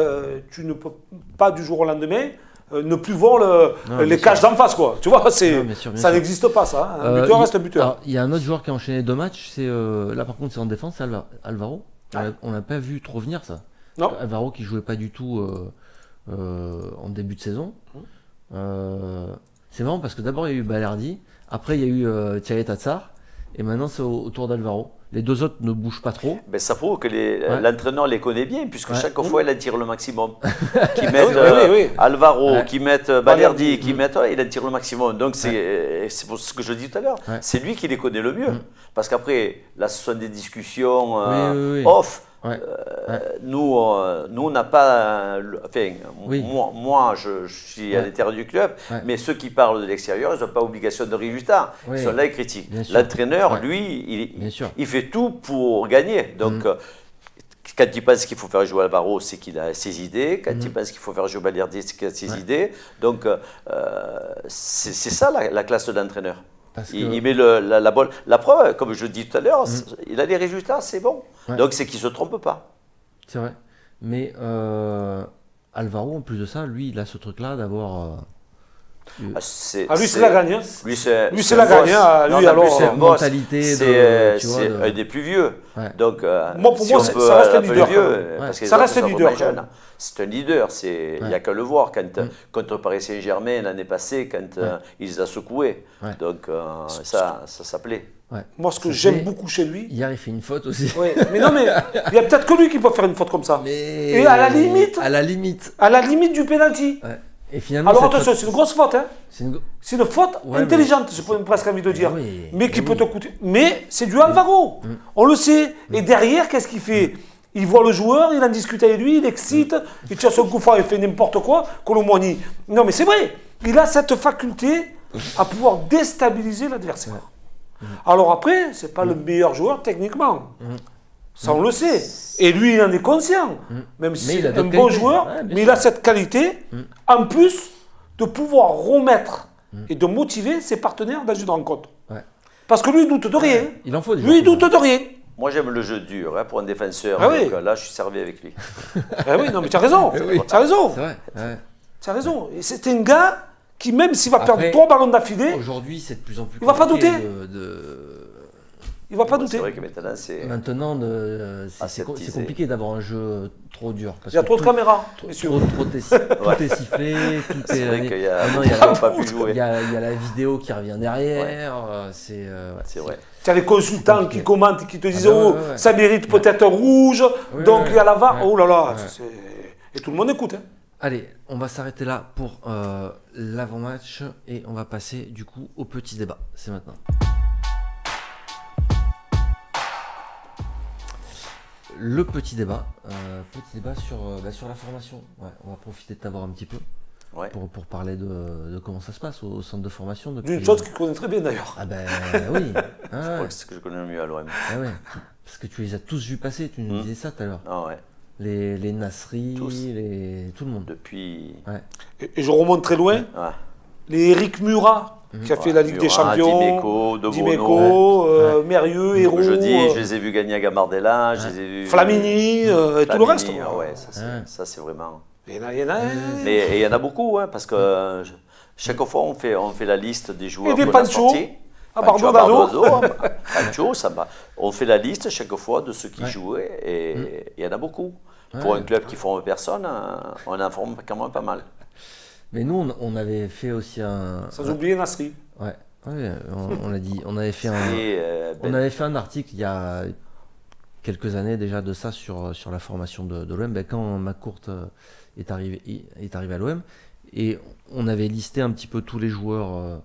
tu ne peux pas du jour au lendemain ne plus voir les cages d'en face, quoi. Tu vois, ça n'existe pas, ça. Un buteur reste un buteur. Il y a un autre joueur qui a enchaîné 2 matchs, là par contre c'est en défense, c'est Alvaro. On n'a pas vu trop venir ça. Non. Alvaro qui jouait pas du tout en début de saison. C'est marrant parce que d'abord il y a eu Balerdi, après il y a eu Thierry Tatsar, et maintenant c'est au tour d'Alvaro. Les 2 autres ne bougent pas trop. Ben, ça prouve que l'entraîneur les connaît bien, puisque chaque fois il en tire le maximum. Qui mettent Alvaro, qui mettent Balerdi, qui mettent, il en tire le maximum. Donc c'est pour ce que je dis tout à l'heure. C'est lui qui les connaît le mieux. Parce qu'après, là ce sont des discussions off. Nous, on n'a pas. Enfin, moi, je suis à l'intérieur du club, mais ceux qui parlent de l'extérieur, ils n'ont pas obligation de résultat. Ils sont là et critiquent. L'entraîneur, lui, il fait tout pour gagner. Donc, quand il pense qu'il faut faire jouer Alvaro, c'est qu'il a ses idées. Quand il pense qu'il faut faire jouer Balerdi, c'est qu'il a ses idées. Donc, c'est ça la classe de l'entraîneur. Il met la bonne. La preuve, comme je le dis tout à l'heure, il a des résultats, c'est bon. Donc c'est qu'il ne se trompe pas. C'est vrai. Mais Alvaro, en plus de ça, lui, il a ce truc-là d'avoir. Lui, c'est la gagne. Lui, c'est la gagne. Lui, alors. C'est une mentalité. C'est un des plus vieux. Donc, moi, pour moi, ça reste un leader. Ça reste un leader. C'est un leader. Il n'y a qu'à le voir. Contre Paris Saint-Germain l'année passée, quand il les a secoués. Donc, ça plaît. Moi, ce que j'aime beaucoup chez lui. Hier, il fait une faute aussi. Mais non, mais il n'y a peut-être que lui qui peut faire une faute comme ça. Et à la limite. À la limite du pénalty. Et finalement, alors attention, c'est une grosse faute. C'est une faute intelligente, j'ai presque envie de dire. Mais qui peut te coûter. Mais c'est du Alvaro. On le sait. Et derrière, qu'est-ce qu'il fait? Il voit le joueur, il en discute avec lui, il excite, il tire son coup franc, il fait n'importe quoi. Colomboigny. Non, mais c'est vrai. Il a cette faculté à pouvoir déstabiliser l'adversaire. Alors après, c'est pas le meilleur joueur techniquement. Ça, on le sait. Et lui, il en est conscient. Même si c'est un bon joueur, mais il a cette qualité, en plus, de pouvoir remettre et de motiver ses partenaires dans une rencontre. Parce que lui, il doute de rien. Il en faut lui, il doute de rien. Moi, j'aime le jeu dur pour un défenseur. Ah donc, là, je suis servi avec lui. Ah oui, non, mais tu as raison. Tu as raison. C'est vrai. Tu as raison. Et c'est un gars qui, même s'il va perdre 3 ballons d'affilée, aujourd'hui, c'est de plus en plus il va pas douter. Il va pas douter. C'est vrai que maintenant, c'est. Maintenant, c'est compliqué d'avoir un jeu trop dur. Parce il y a trop de caméras. Tout est sifflé. C'est vrai qu'il y a. Il y a la vidéo qui revient derrière. C'est vrai. Tu as les consultants qui commentent et qui te disent oh, ça mérite peut-être rouge, donc il y a la VAR. Oh là là. Et tout le monde écoute. Allez, on va s'arrêter là pour l'avant-match et on va passer du coup au petit débat. C'est maintenant. Le petit débat sur la formation. Ouais, on va profiter de t'avoir un petit peu pour parler de comment ça se passe au centre de formation. D'une chose qu'il connaît très bien d'ailleurs. Ah ben oui. Je crois que c'est ce que je connais le mieux à l'OM. Ah ouais, parce que tu les as tous vus passer, tu nous disais ça tout à l'heure. Ah ouais. Les Nasri, tout le monde. Depuis. Ouais. Et je remonte très loin. Les Eric Murat. Qui a fait la Ligue des Champions, Dimeco, Mérieux, Hérault. Je les ai vus gagner à Gambardella, je les ai vus. Flamini, et tout le reste. Ça c'est vraiment. Il y en a. Mais il y en a beaucoup, parce que chaque fois on fait la liste des joueurs. Et des Pancho. Pancho, ça va. On fait la liste chaque fois de ceux qui jouaient et il y en a beaucoup. Pour un club qui forme personne, on en forme quand même pas mal. Mais nous, on avait fait aussi un... Sans oublier Nasri. Ouais, on l'a dit. On avait fait un article il y a quelques années déjà de ça sur la formation de l'OM. Ben, quand McCourt est arrivé à l'OM, et on avait listé un petit peu tous les joueurs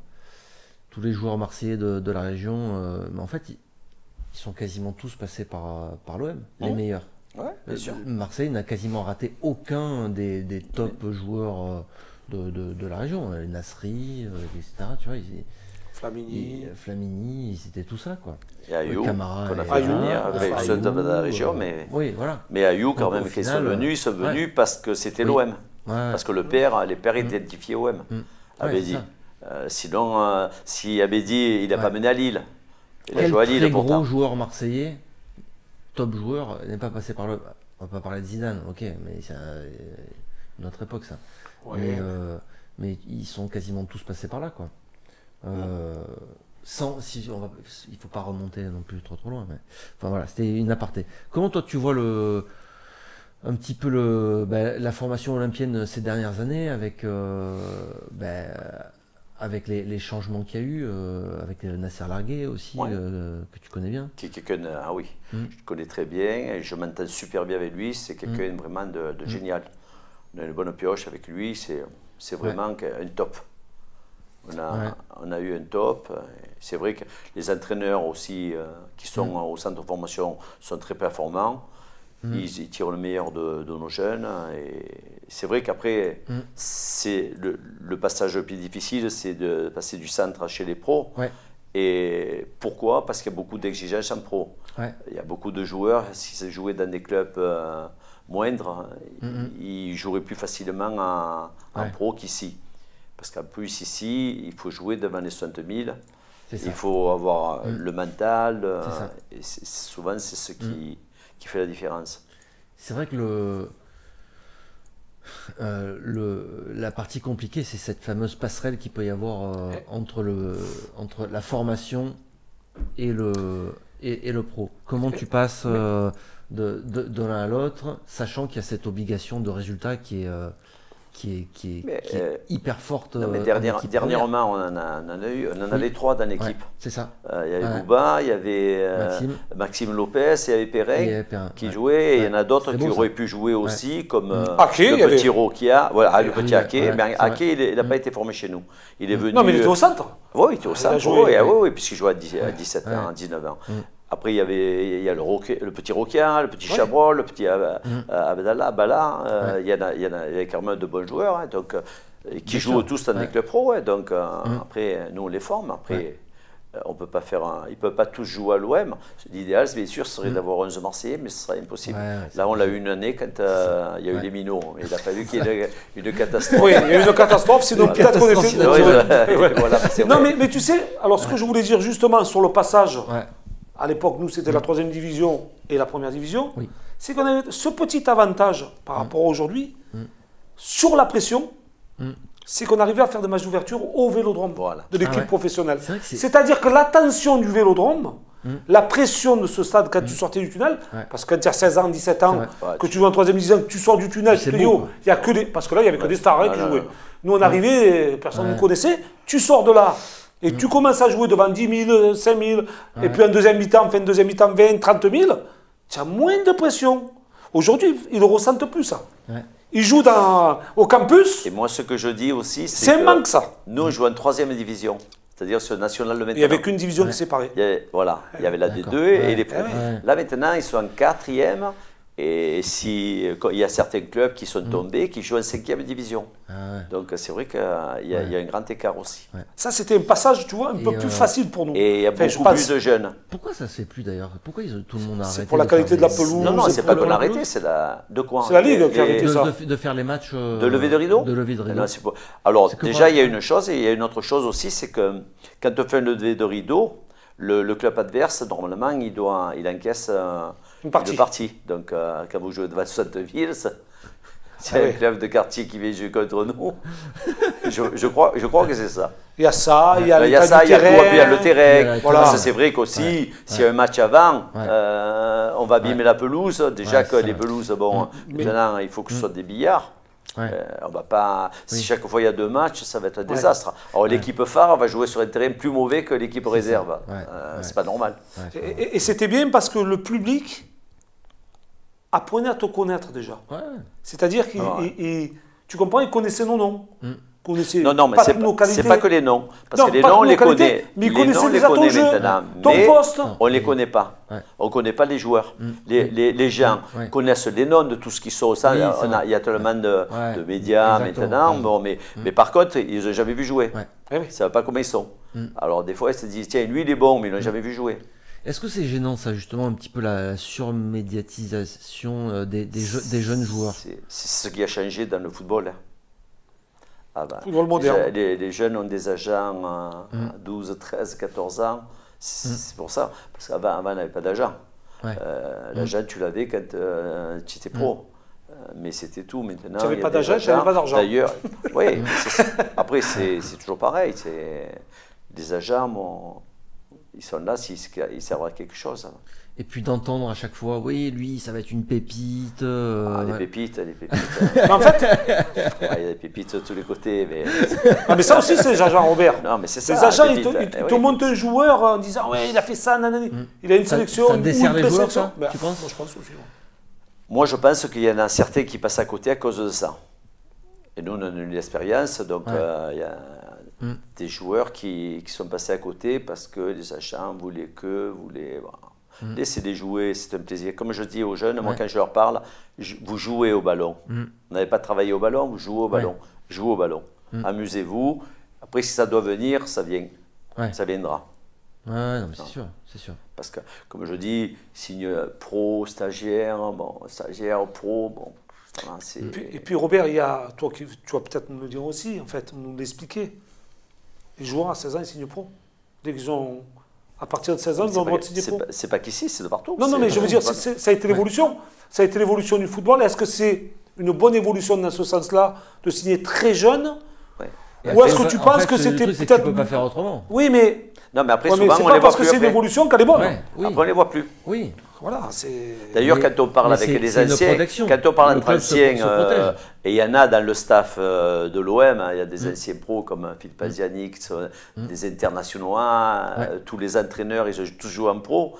marseillais de la région. Mais en fait, ils sont quasiment tous passés par l'OM, les meilleurs. Ouais, bien sûr. Marseille n'a quasiment raté aucun des top joueurs... De la région, les Nasri, etc. Tu vois, Flamini, c'était tout ça, quoi. Et Ayou, Camara, qu'on a fait venir, avec ceux de la région, mais. Oui, voilà. Mais Ayou, quand même, qui ils sont venus parce que c'était l'OM. Parce que les pères étaient identifiés OM. Abedi. Sinon, si Abedi, il n'a pas mené à Lille. Il a joué à Lille, très gros joueur marseillais, top joueur, n'est pas passé par le. On va pas parler de Zidane, ok, mais c'est une autre époque, ça. Ouais. Mais ils sont quasiment tous passés par là, quoi. Il faut pas remonter non plus trop loin. Mais... Enfin voilà, c'était une aparté. Comment toi tu vois un petit peu la formation olympienne ces dernières années avec les changements qu'il y a eu, avec Nasser Largué aussi, que tu connais bien. Ah oui, je connais très bien, et je m'entends super bien avec lui, c'est quelqu'un vraiment de génial. On a une bonne pioche avec lui, c'est vraiment un top. On a eu un top. C'est vrai que les entraîneurs aussi qui sont au centre de formation sont très performants. Ils tirent le meilleur de nos jeunes. Et c'est vrai qu'après, c'est le passage le plus difficile, c'est de passer du centre chez les pros. Et pourquoi? Parce qu'il y a beaucoup d'exigences en pro. Il y a beaucoup de joueurs, si c'est joué dans des clubs moindres, ils joueraient plus facilement en pro qu'ici. Parce qu'en plus ici, il faut jouer devant les 60 000. Il faut avoir le mental. Et souvent, c'est ce qui fait la différence. C'est vrai que la partie compliquée, c'est cette fameuse passerelle qu'il peut y avoir entre la formation et le pro. Comment tu passes de l'un à l'autre, sachant qu'il y a cette obligation de résultat qui est hyper forte. Non, mais dernièrement, on en avait 3 dans l'équipe. C'est ça. Il y avait Bouba, il y avait Maxime Lopez, il y avait Perrin qui jouait, et il y en a d'autres qui auraient pu jouer aussi, comme le petit Roquia, le petit Ake. Mais Ake, il n'a pas été formé chez nous. Il est venu. Non, mais il était au centre. Oui, il était au centre, oui, puisqu'il jouait à 17 ans, 19 ans. Après, il y a le petit Roquia, le petit Chabrol, le petit Abdallah, Bala. Il y a quand même de bons joueurs qui jouent tous dans des clubs pro. Donc, après, nous, on les forme. Après, On peut pas faire ils ne peuvent pas tous jouer à l'OM. L'idéal, bien sûr, ce serait d'avoir 11 Marseillais, mais ce serait impossible. Là, on l'a eu une année quand il y a eu les minots. Il a fallu qu'il y ait une catastrophe. Oui, il y a eu une catastrophe, sinon peut-être qu'on était... Voilà, non, mais tu sais, alors ce que je voulais dire justement sur le passage, à l'époque, nous, c'était la 3e division et la 1re division, c'est qu'on avait ce petit avantage par rapport à aujourd'hui, sur la pression, c'est qu'on arrivait à faire des matchs d'ouverture au Vélodrome de l'équipe professionnelle. C'est-à-dire que la tension du Vélodrome, la pression de ce stade quand tu sortais du tunnel, parce que quand tu as 16 ans, 17 ans, que tu joues en 3e division, que tu sors du tunnel, tu te dis, il y a que des... Parce que là, il n'y avait que des stars qui jouaient. Nous, on arrivait, personne ne nous connaissait, tu sors de là. Et tu commences à jouer devant 10 000, 5 000, et puis en deuxième mi-temps, fin de deuxième mi-temps, 20, 30 000, tu as moins de pression. Aujourd'hui, ils ne ressentent plus ça. Ils jouent au campus. Et moi, ce que je dis aussi, c'est un manque, ça. Nous, on joue en 3e division, c'est-à-dire sur le national de maintenant. Il n'y avait qu'une division qui séparait. Il y avait la D2 et les pros. Là, maintenant, ils sont en 4e. Et il y a certains clubs qui sont tombés, qui jouent en 5e division. Donc c'est vrai qu'il y a un grand écart aussi. Ça, c'était un passage, tu vois, un peu plus facile pour nous. Et il y a beaucoup plus de jeunes. Pourquoi ça ne se fait plus d'ailleurs? Pourquoi tout le monde a arrêté? C'est pour la qualité de la pelouse. Non, c'est pas qu'on a arrêté, c'est de quoi? C'est la Ligue qui a arrêté ça. De faire les matchs... de levée de rideau? De levée de rideau. Alors déjà, il y a une chose, et il y a une autre chose aussi, c'est que quand on fait une levée de rideau, le club adverse, normalement, il encaisse une partie. Donc, quand vous jouez devant 60 villes, c'est un club de quartier qui vient jouer contre nous. je crois que c'est ça. Il y a ça, il y a il y a le terrain. Voilà. Ça, c'est vrai qu'aussi, s'il y a un match avant, on va abîmer la pelouse. Déjà que les pelouses, maintenant, il faut que ce soit des billards. On va pas. Si chaque fois il y a 2 matchs, ça va être un désastre. Alors l'équipe phare va jouer sur un terrain plus mauvais que l'équipe réserve. C'est pas normal. Et c'était bien parce que le public apprenait à te connaître déjà. C'est-à-dire tu comprends, il connaissait nos noms. Non, mais c'est pas que les noms. Parce que les noms, on les connaît. Mais ils connaissaient déjà ton jeu, ton poste. On ne les connaît pas. On ne connaît pas les joueurs. Les gens connaissent les noms de tout ce qui sont au sein. Il y a tellement de médias maintenant. Mais par contre, ils n'ont jamais vu jouer. Ils ne savent pas comment ils sont. Alors des fois, ils se disent, tiens, lui, il est bon, mais ils ne l'ont jamais vu jouer. Est-ce que c'est gênant, ça, justement, un petit peu la surmédiatisation des jeunes joueurs? C'est ce qui a changé dans le football. Football moderne. Les jeunes ont des agents à 12, 13, 14 ans. C'est pour ça. Parce qu'avant, on n'avait pas d'agent. L'agent, tu l'avais quand tu étais pro. Mais c'était tout. Maintenant, tu n'avais pas d'agent, tu n'avais pas d'argent. D'ailleurs, oui. Après, c'est toujours pareil. Les agents, ils sont là s'ils servent à quelque chose. Et puis d'entendre à chaque fois, oui, lui, ça va être une pépite. Les pépites. En fait, il y a des pépites de tous les côtés. Mais ça aussi, c'est les agents, Robert. Non, mais c'est ça. Les agents, ils te montent un joueur en disant, ouais, il a fait ça, nanani. Il a une sélection. Ça dessert les joueurs, ça, tu penses? Moi, je pense aussi. Moi, je pense qu'il y en a certains qui passent à côté à cause de ça. Et nous, on a eu l'expérience, donc il y a des joueurs qui sont passés à côté parce que les agents voulaient laissez-les jouer, c'est un plaisir. Comme je dis aux jeunes, moi quand je leur parle, vous jouez au ballon. Vous n'avez pas travaillé au ballon, vous jouez au ballon. Jouez au ballon. Amusez-vous. Après, si ça doit venir, ça vient. Ça viendra. Non, mais c'est sûr. Parce que, comme je dis, signe pro, stagiaire, stagiaire, pro, Et puis Robert, il y a, toi, tu vas peut-être nous le dire aussi, en fait, nous l'expliquer. Les joueurs à 16 ans, ils signent pro. Dès qu'ils ont... À partir de 16 ans, ils ont le droit de signer pro. C'est pas qu'ici, c'est de partout. Non, mais je veux dire, ça a été l'évolution. Ça a été l'évolution du football. Est-ce que c'est une bonne évolution dans ce sens-là, de signer très jeune? Ou est-ce que tu penses que c'était peut-être... Tu peux pas faire autrement. Oui, mais... Non, mais après, souvent, c'est on pas les voit parce que plus c'est une évolution qu'elle est bonne. Après, on les voit plus. Oui. Voilà, c'est... D'ailleurs, quand on parle avec les anciens, quand on parle entre anciens, et il y en a dans le staff de l'OM, il y a des anciens pros comme Philippe Paziani, qui sont des internationaux, tous les entraîneurs, ils ont tous joué en pro.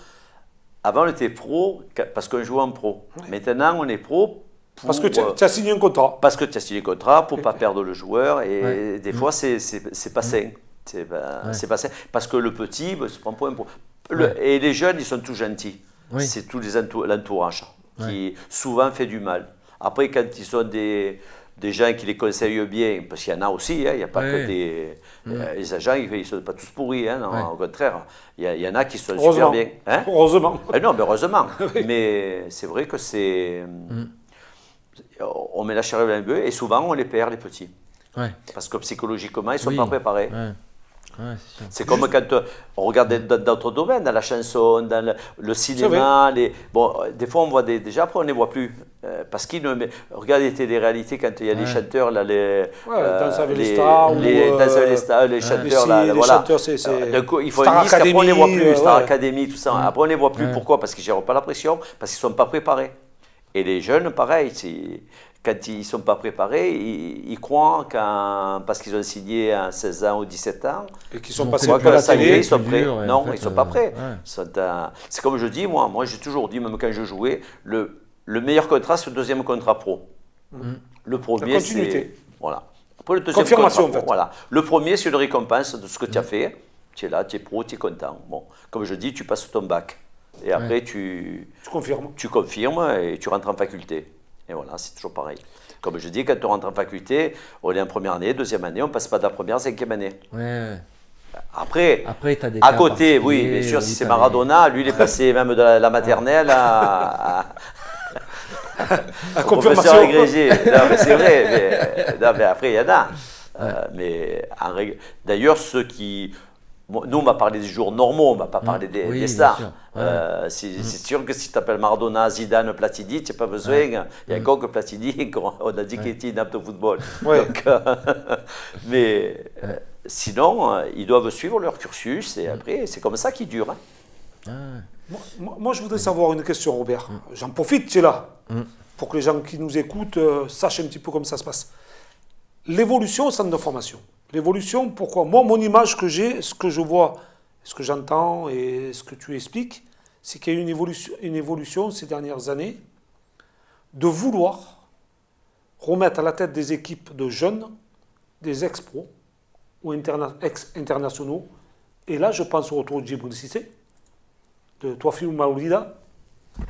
Avant, on était pro parce qu'on jouait en pro. Maintenant, on est pro parce que tu as signé un contrat. Parce que tu as signé un contrat pour ne pas perdre le joueur, et des fois, c'est pas sain. C'est pas sain. Parce que le petit, se prend pour un pro. Et les jeunes, ils sont tous gentils. C'est tous l'entourage qui souvent fait du mal. Après, quand ils sont des des gens qui les conseillent bien, parce qu'il y en a aussi, hein, il n'y a pas que des... les agents, ils ne sont pas tous pourris, hein, non, au contraire. Il y en a qui sont super bien. Hein. Heureusement. Non, mais heureusement. Mais c'est vrai que c'est... On met la charrue dans le bœuf et souvent on les perd, les petits. Parce que psychologiquement, ils ne sont pas préparés. C'est comme quand on regarde dans d'autres domaines, dans la chanson, dans le cinéma. Bon, des fois, on voit déjà, après, on ne les voit plus. Parce qu'ils ne... Regardez les téléréalités quand il y a les chanteurs, là, Danse avec les stars, les chanteurs, là, voilà. D'un coup, il faut une liste, après, on ne les voit plus, Star Academy, tout ça. Après, on ne les voit plus. Pourquoi? Parce qu'ils ne gèrent pas la pression, parce qu'ils ne sont pas préparés. Et les jeunes, pareil, quand ils ne sont pas préparés, ils croient parce qu'ils ont signé à 16 ans ou 17 ans. Et qu'ils sont passés par la télé. Ils sont prêts. Non, ils ne sont pas prêts. C'est comme je dis, moi j'ai toujours dit, même quand je jouais, le meilleur contrat, c'est le deuxième contrat pro. Le premier, c'est... Voilà. Après, le deuxième confirmation, contrat pro, voilà. Le premier, c'est une récompense de ce que tu as fait. Tu es là, tu es pro, tu es content. Bon, comme je dis, tu passes ton bac. Et après, tu confirmes et tu rentres en faculté. Et voilà, c'est toujours pareil. Comme je dis, quand on rentre en faculté, on est en première année, deuxième année, on ne passe pas de la première à la cinquième année. Après à côté, oui, bien sûr, si c'est Maradona, lui, il est passé même de la maternelle à professeur agrégé. Non, mais c'est vrai. Mais après, il y en a. D'ailleurs, ceux qui... Nous, on va parler des jours normaux, on ne va pas parler des stars. C'est sûr que si tu t'appelles Maradona, Zidane, Platini, tu n'as pas besoin. Il y a encore que Platini, on a dit qu'il était inapte au football. Donc, mais sinon, ils doivent suivre leur cursus et après, c'est comme ça qu'ils durent. Moi, je voudrais savoir une question, Robert. J'en profite, tu es là, pour que les gens qui nous écoutent sachent un petit peu comment ça se passe. L'évolution au centre de formation. L'évolution, pourquoi? Moi, mon image que j'ai, ce que je vois, ce que j'entends et ce que tu expliques, c'est qu'il y a eu une évolution ces dernières années de vouloir remettre à la tête des équipes de jeunes, des ex-pros ou ex-internationaux. Et là, je pense au retour de Djibril Cissé, de Touafilou Maoulida.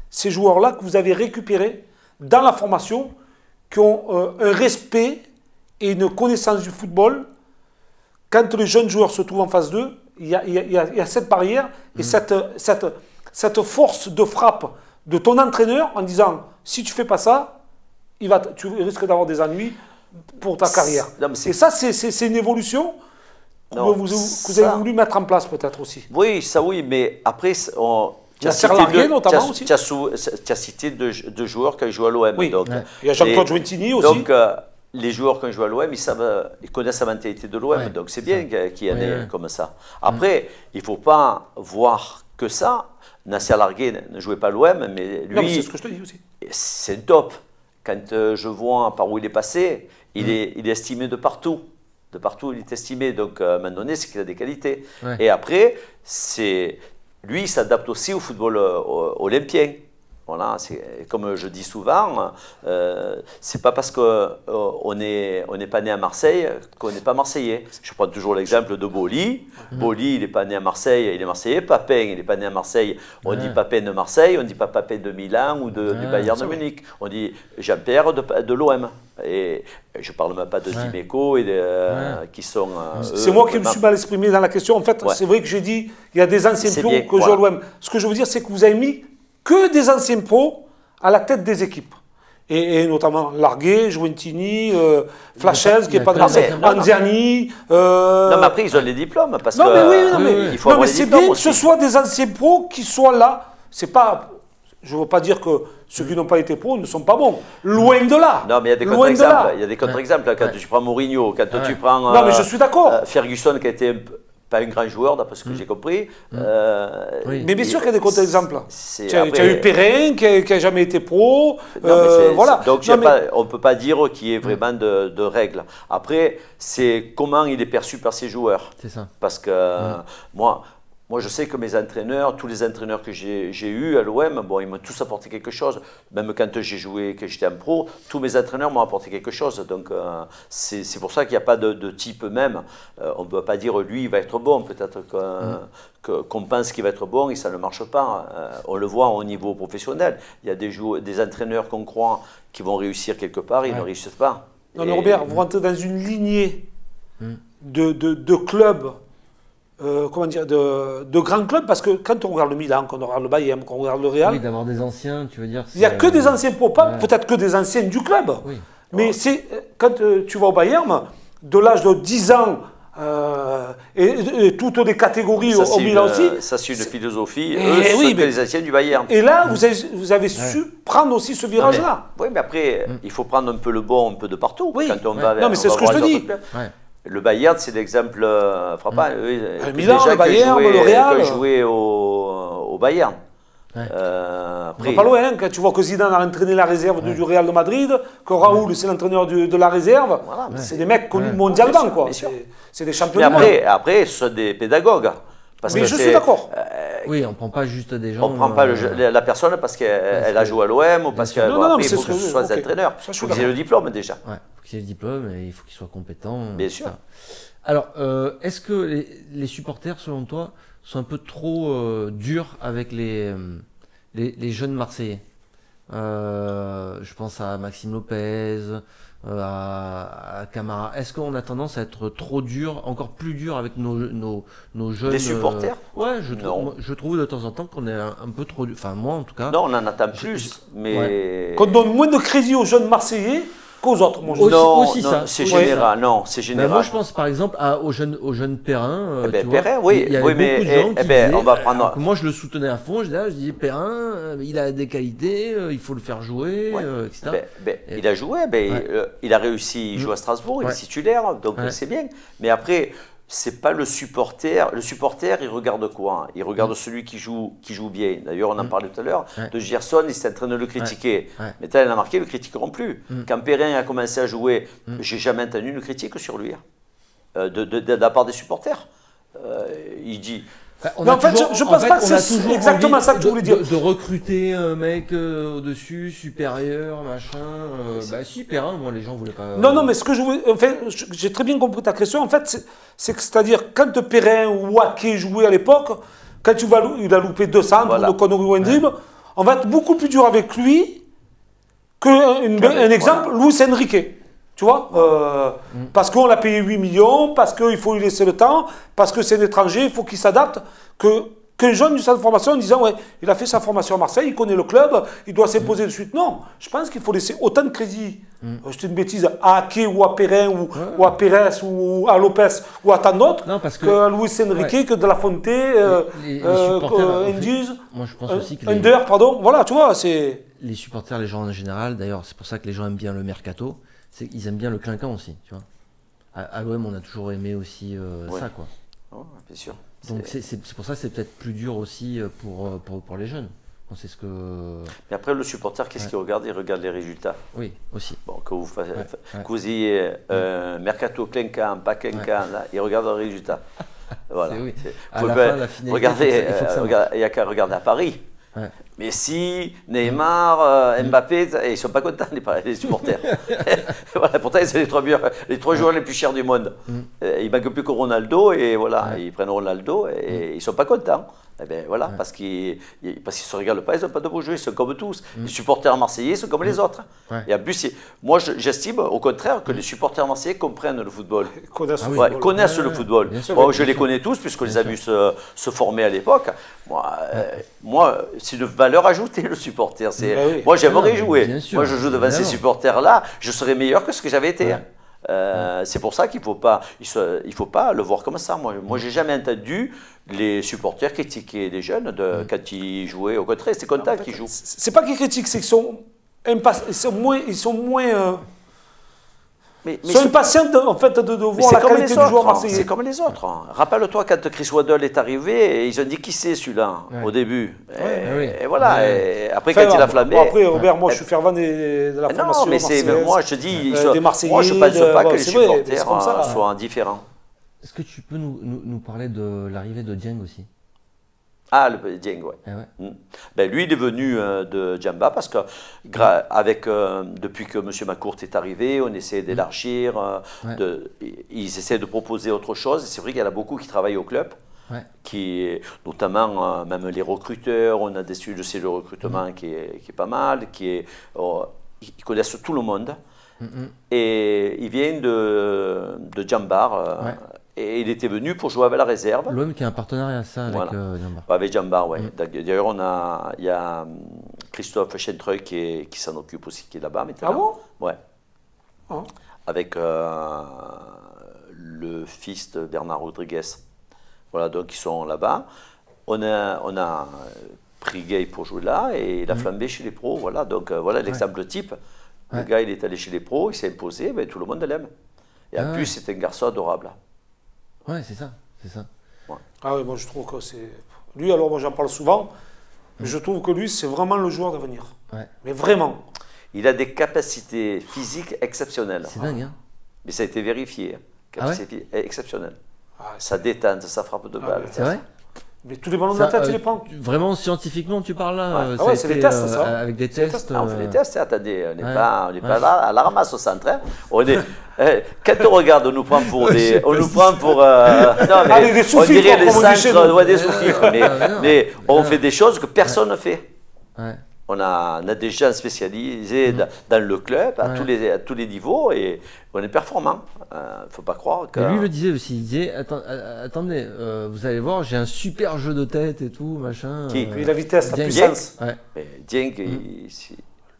Ces joueurs-là que vous avez récupérés dans la formation, qui ont un respect et une connaissance du football. Quand les jeunes joueurs se trouvent en face d'eux, il y a cette barrière et cette force de frappe de ton entraîneur en disant si tu ne fais pas ça, tu risques d'avoir des ennuis pour ta carrière. Et ça, c'est une évolution que vous avez voulu mettre en place peut-être aussi. Oui, ça oui, mais après, tu as cité deux joueurs qui jouent à l'OM. Oui, il y a Jean-Claude Giointini aussi. Donc, les joueurs qui jouent à l'OM, ils connaissent la mentalité de l'OM, donc c'est bien qu'il y en ait comme ça. Après, il ne faut pas voir que ça. Nasser Largué ne jouait pas à l'OM, mais lui, c'est ce que je te dis aussi. C'est le top. Quand je vois par où il est passé, il est estimé de partout. De partout, il est estimé. Donc, à un moment donné, c'est qu'il a des qualités. Et après, lui, il s'adapte aussi au football olympien. Voilà, comme je dis souvent, c'est pas parce qu'on n'est pas né à Marseille qu'on n'est pas Marseillais. Je prends toujours l'exemple de Boli. Boli, il n'est pas né à Marseille, il est Marseillais. Papin, il n'est pas né à Marseille. On dit Papin de Marseille, on ne dit pas Papin de Milan ou du Bayern de Munich. On dit Jean-Pierre de l'OM. Et je ne parle même pas de Dimeco qui sont... c'est moi qui me suis mal exprimé dans la question. En fait, c'est vrai que j'ai dit il y a des anciens pros que jouent à l'OM. Ce que je veux dire, c'est que vous avez mis que des anciens pros à la tête des équipes. Et notamment Largué, Giointini, Flachez, qui n'est pas de Marseille, Anziani. Non, mais après, ils ont les diplômes. Parce non, que, mais il faut avoir les c'est diplômes bien aussi. que ce soit des anciens pros qui soient là. C'est pas... Je ne veux pas dire que ceux qui n'ont pas été pros ne sont pas bons. Loin de là. Non, mais il y a des contre-exemples. Il y a des contre-exemples. Quand tu prends Mourinho, quand tu prends... non, mais je suis d'accord. Ferguson, qui a été pas un grand joueur, d'après ce que j'ai compris. Mais bien sûr qu'il y a des contre-exemples. Tu as eu Perrin, qui n'a jamais été pro. Voilà. Donc, on ne peut pas dire qu'il y ait vraiment de règles. Après, c'est comment il est perçu par ses joueurs. C'est ça. Parce que moi, je sais que mes entraîneurs, tous les entraîneurs que j'ai eus à l'OM, bon, ils m'ont tous apporté quelque chose. Même quand j'ai joué, que j'étais en pro, tous mes entraîneurs m'ont apporté quelque chose. Donc, c'est pour ça qu'il n'y a pas de type même. On ne peut pas dire, lui, il va être bon. Peut-être qu'on pense qu'il va être bon et ça ne marche pas. On le voit au niveau professionnel. Il y a des entraîneurs qu'on croit qui vont réussir quelque part, ils ne réussissent pas. Non, mais Robert, vous rentrez dans une lignée de clubs, comment dire, de grands clubs, parce que quand on regarde le Milan, quand on regarde le Bayern, quand on regarde le Real... Oui, d'avoir des anciens, tu veux dire... Il n'y a que des anciens, peut-être que des anciens du club. Oui. Mais c'est quand tu vas au Bayern, de l'âge de 10 ans, et toutes les catégories au Milan aussi. Ça, c'est une philosophie. Eux, sont que les anciens du Bayern. Et là, vous avez su prendre aussi ce virage-là. Oui, mais après, il faut prendre un peu le bon, un peu de partout. Oui. Quand on va non, mais c'est ce que je te dis. Le Bayern, c'est l'exemple frappant. Le Milan, le Bayern, le Real. Qui jouaient au Bayern. Après, pas loin, quand tu vois que Zidane a entraîné la réserve du Real de Madrid, que Raoul c'est l'entraîneur de la réserve, c'est des mecs connus mondialement, quoi. C'est des champions du monde. Après, ce sont des pédagogues. Parce mais que je suis d'accord. Oui, on ne prend pas juste des gens. On ne prend pas la personne parce qu'elle a joué à l'OM ou parce qu'il faut que ce soit des entraîneurs. Il faut qu'ils aient le diplôme déjà. Il faut qu'ils aient le diplôme et il faut qu'ils soient compétents. Bien sûr. Alors, est-ce que les supporters, selon toi, sont un peu trop durs avec les jeunes Marseillais? Je pense à Maxime Lopez, à Camara. Est-ce qu'on a tendance à être trop dur, encore plus dur avec nos jeunes... Les supporters? Ouais, je trouve de temps en temps qu'on est un peu trop dur. Enfin, moi en tout cas. Non, on en attend plus, mais... Qu'on donne moins de crédit aux jeunes Marseillais qu'aux autres, mon non, c'est général. Non, c'est général. Moi, je pense par exemple aux jeunes Perrin. Perrin, oui. Il y avait beaucoup de gens qui disaient, on va prendre... moi, je le soutenais à fond. Je disais Perrin, il a des qualités, il faut le faire jouer, etc. Il a joué, il a réussi, il joue à Strasbourg, il est titulaire, donc c'est bien. Mais après... c'est pas le supporter. Le supporter, il regarde quoi? Il regarde celui qui joue bien. D'ailleurs, on en parlait tout à l'heure. De Gerson, il s'est en train de le critiquer. Mais tel il a marqué, ils ne le critiqueront plus. Quand Perrin a commencé à jouer, j'ai jamais entendu une critique sur lui. De la part des supporters. Il dit... Mais en fait, je pense pas que c'est exactement ça que tu voulais dire. De recruter un mec au-dessus, supérieur, machin. Si, Perrin, moi, les gens voulaient pas. Non, mais ce que je voulais. Enfin, j'ai très bien compris ta question. En fait, c'est-à-dire, quand Perrin ou Waké jouait à l'époque, quand il a loupé 200 pour le connerie ou un dribble, on va être beaucoup plus dur avec lui qu'un exemple, Luis Enrique. Tu vois, parce qu'on l'a payé 8 millions, parce qu'il faut lui laisser le temps, parce que c'est un étranger, il faut qu'il s'adapte, qu'un jeune du centre de formation en disant ouais, il a fait sa formation à Marseille, il connaît le club, il doit s'imposer de suite. Non, je pense qu'il faut laisser autant de crédit, je dis une bêtise, à Ake ou à Perrin ou à Pérez ou à Lopez ou à tant d'autres que Luis Enrique, que De La Fonte, Indiz, moi je pense aussi que Under, pardon, voilà, tu vois, c'est... Les supporters, les gens en général, d'ailleurs, c'est pour ça que les gens aiment bien le mercato. Ils aiment bien le clinquant aussi, tu vois. À l'OM, on a toujours aimé aussi ça, quoi. Oh, bien sûr. Donc c'est pour ça que c'est peut-être plus dur aussi pour les jeunes. C'est ce que... Mais après, le supporter, qu'est-ce qu'il regarde? Il regarde les résultats. Oui, aussi. Bon, que vous ayez mercato clinquant, pas clinquant, là, il regarde les résultats. Voilà. À la fin, la finalité, regardez, il n'y a qu'à regarder à Paris. Messi, Neymar, Mbappé, ils ne sont pas contents, les supporters. Voilà, pourtant, c'est les trois joueurs les plus chers du monde. Il ne manque plus que Ronaldo, et voilà, ils prennent Ronaldo, et ils ne sont pas contents. Eh bien, voilà, parce qu'ils ne se regardent pas, ils n'ont pas de beau jeu, ils sont comme tous. Les supporters marseillais sont comme les autres. Et en plus, moi, j'estime au contraire que les supporters marseillais comprennent le football. Ils connaissent le football. Moi, je les connais tous, puisque les ai vus se former à l'époque. Moi, c'est de valeur ajoutée, le supporter. Moi, j'aimerais jouer. Moi, je joue devant ces supporters-là, je serais meilleur que ce que j'avais été. C'est pour ça qu'il ne faut pas le voir comme ça. Moi j'ai jamais entendu les supporters critiquer les jeunes quand ils jouaient. Au contraire, c'est content qu'ils jouent. C'est pas qu'ils critiquent, c'est qu'ils sont moins impatients en fait, de voir la qualité du joueur marseillais. C'est comme les autres. Rappelle-toi quand Chris Waddle est arrivé, ils ont dit qui c'est celui-là au début. Et voilà. Et après, quand il a flambé. Après, Robert, moi je suis fervent de la formation. Non, mais moi je te dis, moi je ne pense pas que les supporters soient indifférents. Est-ce que tu peux nous parler de l'arrivée de Dieng aussi? Ah, le Dieng, ouais. Lui, il est venu de Djamba parce que depuis que M. Macourt est arrivé, on essaie d'élargir, ils essaient de proposer autre chose. C'est vrai qu'il y en a beaucoup qui travaillent au club, notamment même les recruteurs. On a des dossiers de recrutement qui est pas mal, ils connaissent tout le monde. Et il vient de Djambar. Et il était venu pour jouer avec la réserve. L'OM qui a un partenariat, ça, avec Djambar. Avec Djambar, oui. D'ailleurs, il y a Christophe Chentreuil qui s'en occupe aussi, qui est là-bas maintenant. Ah bon? Ouais. Avec le fils de Bernard Rodriguez. Voilà, donc ils sont là-bas. On a pris Gay pour jouer là et il a flambé chez les pros. Voilà, donc voilà l'exemple type. Le gars, il est allé chez les pros, il s'est imposé, ben, tout le monde l'aime. Et en plus, c'est un garçon adorable. Ouais, c'est ça, c'est ça. Ouais. Ah oui, moi je trouve que c'est... Lui, alors moi j'en parle souvent, je trouve que lui, c'est vraiment le joueur d'avenir. Ouais. Mais vraiment. Il a des capacités physiques exceptionnelles. C'est dingue, hein. Mais ça a été vérifié. Capacité exceptionnelle. Sa détente, sa frappe de balle. C'est vrai? Mais tous les ballons de la tête, il les prend. Vraiment, scientifiquement, tu parles là? C'est les tests, ça. Avec des tests. On fait des tests, attendez, on n'est pas là à la ramasse au centre. Hein. On est, quand on regarde, on nous prend pour des. On nous prend pour. Non, mais des on dirait les centres, des sous-fifres. Mais on fait des choses que personne ne fait. On a des gens spécialisés dans le club, à tous les niveaux, et on est performant. Il ne faut pas croire que... Et lui le disait aussi, il disait, attendez, vous allez voir, j'ai un super jeu de tête et tout, machin. Puis la vitesse, la puissance. Dieng,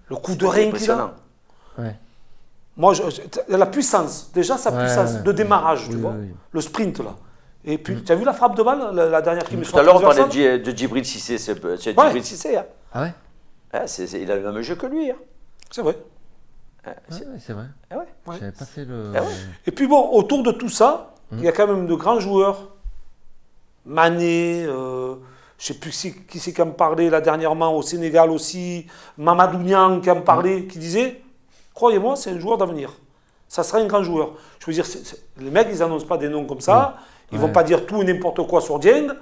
le coup de rein qu'il a. Moi, la puissance, déjà sa puissance de démarrage, tu vois, le sprint là. Et puis, tu as vu la frappe de balle, la dernière qui me Tout à l'heure, on parlait de Djibril Cissé, c'est Djibril Cissé. Hein. Ah ouais? Il a le même jeu que lui. Hein. C'est vrai. C'est vrai. J'avais pas fait le... Et puis bon, autour de tout ça, il y a quand même de grands joueurs. Mané, je ne sais plus qui c'est qui en parlait là dernièrement au Sénégal aussi. Mamadou Niang qui en parlait, qui disait, croyez-moi, c'est un joueur d'avenir. Ça sera un grand joueur. Je veux dire, les mecs, ils n'annoncent pas des noms comme ça. Ils ne vont pas dire tout et n'importe quoi sur Dieng.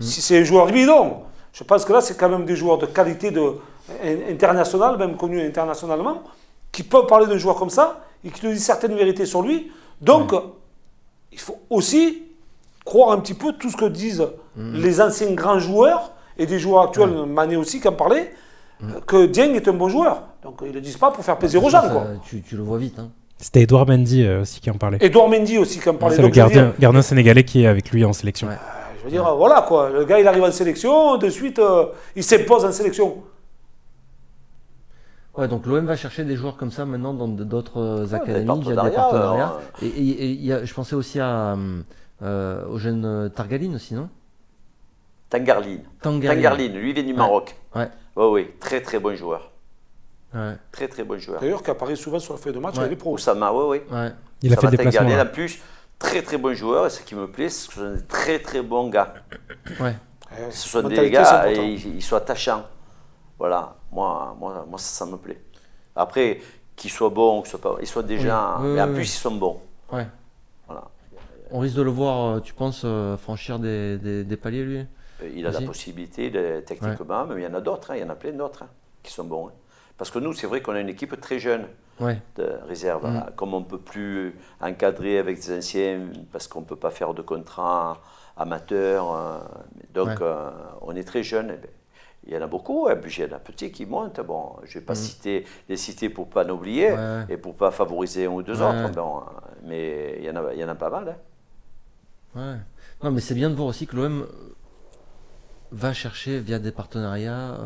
Si c'est un joueur bidon. Je pense que là, c'est quand même des joueurs de qualité internationale, même connus internationalement, qui peuvent parler d'un joueur comme ça et qui te disent certaines vérités sur lui. Donc, il faut aussi croire un petit peu tout ce que disent les anciens grands joueurs et des joueurs actuels, Mané aussi, qui en parlaient, que Dieng est un bon joueur. Donc, ils ne le disent pas pour faire plaisir aux gens. Ça, quoi. Tu le vois vite. Hein. C'était Edouard Mendy aussi qui en parlait. Edouard Mendy aussi qui en parlait. C'est le gardien sénégalais qui est avec lui en sélection. Je veux dire, voilà quoi, le gars il arrive en sélection, de suite il s'impose en sélection. Ouais, donc l'OM va chercher des joueurs comme ça maintenant dans d'autres académies, via des partenariats. Et je pensais aussi au jeune Targaline aussi, non? Tangarline, lui il vient du Maroc. Oui, très très bon joueur. Très très bon joueur. D'ailleurs qui apparaît souvent sur la feuille de match avec les pros. Oussama, Il a fait des déplacements. En plus, très très bon joueur, et ce qui me plaît, c'est que ce sont des très très bons gars. Ce sont des gars, et ils sont attachants. Voilà, moi ça me plaît. Après, qu'ils soient bons, qu'ils soient pas, ils soient déjà, mais en plus ils sont bons. Voilà. On risque de le voir, tu penses, franchir des paliers lui? Il a la possibilité, techniquement, mais il y en a d'autres, il y en a plein d'autres qui sont bons. Parce que nous, c'est vrai qu'on a une équipe très jeune de réserve. Comme on ne peut plus encadrer avec des anciens, parce qu'on ne peut pas faire de contrat amateur, donc on est très jeune. Il y en a beaucoup, et puis il y en a petits qui montent. Bon, je ne vais pas les citer pour ne pas l'oublier et pour ne pas favoriser un ou deux autres. Bon, mais il y en a pas mal. Non, mais c'est bien de voir aussi que l'OM va chercher via des partenariats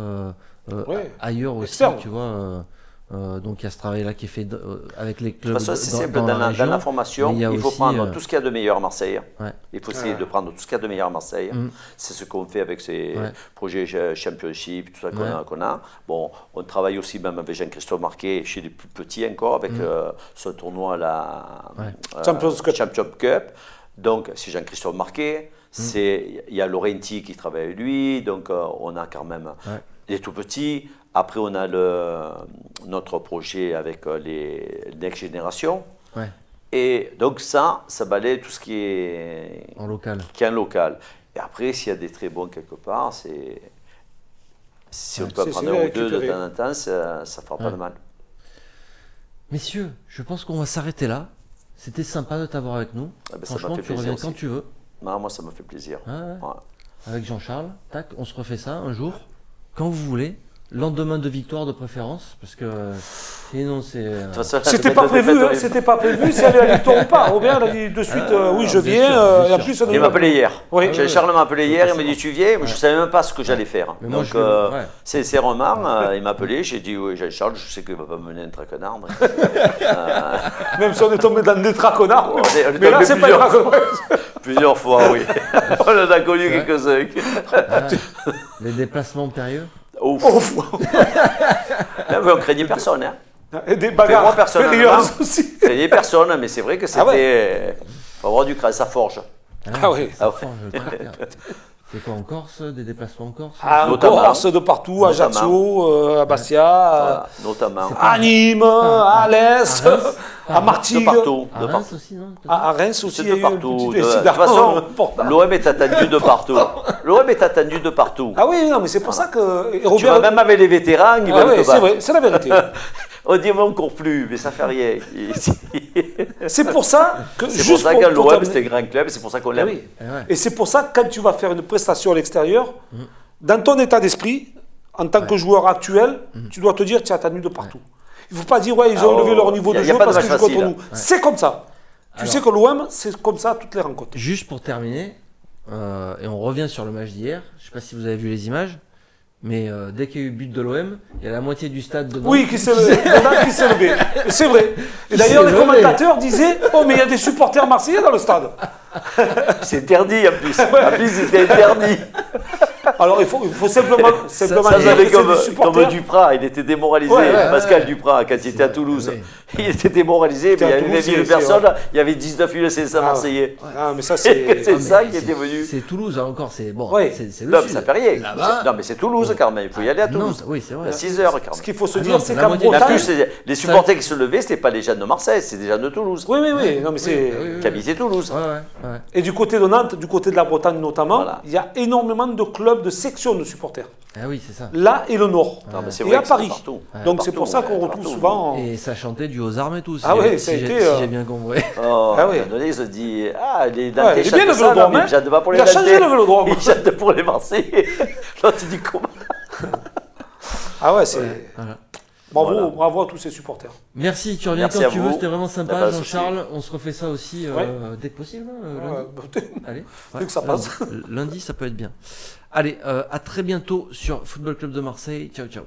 ailleurs aussi, tu vois. Donc il y a ce travail-là qui est fait avec les clubs. De toute façon, c'est simple, dans la formation, il faut prendre tout ce qu'il y a de meilleur à Marseille. Il faut essayer de prendre tout ce qu'il y a de meilleur à Marseille. C'est ce qu'on fait avec ces projets Championship, tout ça qu'on a. Bon, on travaille aussi même avec Jean-Christophe Marquet chez les plus petits encore, avec ce tournoi, la Champions Cup. Donc, c'est Jean-Christophe Marquet. Il y a Laurenti qui travaille avec lui. Donc, on a quand même les tout petits. Après, on a notre projet avec les Next Génération. Et donc, ça balaye tout ce qui est en local. Et après, s'il y a des très bons quelque part, si on peut prendre un ou deux de temps en temps, ça ne fera pas de mal. Messieurs, je pense qu'on va s'arrêter là. C'était sympa de t'avoir avec nous. Franchement, tu reviens quand tu veux. Non, moi, ça me fait plaisir. Avec Jean-Charles, on se refait ça un jour, quand vous voulez. lendemain de victoire de préférence, parce que sinon c'est... C'était pas prévu, hein, c'était pas prévu si elle avait la victoire ou pas. Robert il a dit de suite oui je viens, et en plus il m'a appelé hier. Oui. Charles m'a appelé hier, il m'a dit tu viens, mais je savais même pas ce que j'allais faire. Mais moi, donc c'est Romain, il m'a appelé, j'ai dit oui Charles, je sais qu'il va pas me mener un traquenard. Même si on est tombé dans des traquenards, mais là c'est pas un traquenard. Plusieurs fois, oui. On en a connu quelques-uns. Les déplacements périlleux. Ouf. Là, on craignait personne. Hein. Et des bagarres périlleuses aussi. On craignait personne, mais c'est vrai que c'était... Faut avoir du crâne, ça forge. Oui. C'est quoi en Corse? Des déplacements en Corse? En Corse, de partout, à Ajaccio, à Bastia, notamment. à Nîmes, à l'Est, à Martigues. De partout. À Reims aussi, non? À Reims aussi, de partout. De toute façon, l'OM est attendu de partout. L'OM est attendu de partout. Ah oui, non, mais c'est pour ça que... Tu vois, même avec les vétérans, ils veulent te battre. C'est vrai, c'est la vérité. On dit on court plus, mais ça fait rien. C'est pour ça que... C'est pour ça que l'OM, c'est un grand club, c'est pour ça qu'on l'aime. Oui. Et c'est pour ça que quand tu vas faire une prestation à l'extérieur, dans ton état d'esprit, en tant que joueur actuel, tu dois te dire que tu es attendu de partout. Il ne faut pas dire, ouais, ils ont élevé leur niveau de jeu parce qu'ils jouent contre nous. C'est comme ça. Tu sais que l'OM, c'est comme ça toutes les rencontres. Juste pour terminer, et on revient sur le match d'hier, je ne sais pas si vous avez vu les images, mais dès qu'il y a eu but de l'OM, il y a la moitié du stade de Nantes. Oui, qui s'est levé. C'est vrai. Et d'ailleurs, les commentateurs disaient, oh, mais il y a des supporters marseillais dans le stade. C'est interdit en plus. En plus, c'était interdit. Alors, il faut simplement ça dire que comme Duprat, il était démoralisé. Pascal Duprat, quand il était à Toulouse, il était démoralisé, mais il y avait 20 000 personnes, il y avait 19 500 Marseillais. Ah, mais ça, c'est... c'est ça qui était venu. C'est Toulouse, encore, c'est bon. C'est non, mais ça fait rien. Non, mais c'est Toulouse, quand même. Il faut y aller à Toulouse. Oui, c'est vrai. À 6 heures, quand même. Ce qu'il faut se dire, c'est qu'en En Bretagne... plus, les supporters qui se levaient, c'était pas les gens de Marseille, c'était des gens de Toulouse. Oui. Non, mais c'est... Qui habitaient Toulouse. Et du côté de Nantes, du côté de la Bretagne notamment, il y a énormément de clubs, de sections de supporters. Ah oui, c'est ça. Là et le Nord. Et à Paris. Donc c'est pour ça qu'on retrouve souvent... Et ça chantait du aux armes et tout. Ah oui, ça a été... Si j'ai bien compris. Oh, à un moment donné, ils se disent, les Nantais chantent le ça, Vélodrome, mais ils chantent pas pour les Nantais. Il a changé le Vélodrome. Ils chantent pour les Marseillais. L'autre, il dit comment? Ah ouais, c'est... Bravo à tous ces supporters. Merci, tu reviens quand tu veux, c'était vraiment sympa, Jean-Charles. On se refait ça aussi dès que possible. Lundi. Allez, dès que ça passe. Lundi, ça peut être bien. Allez, à très bientôt sur Football Club de Marseille. Ciao, ciao.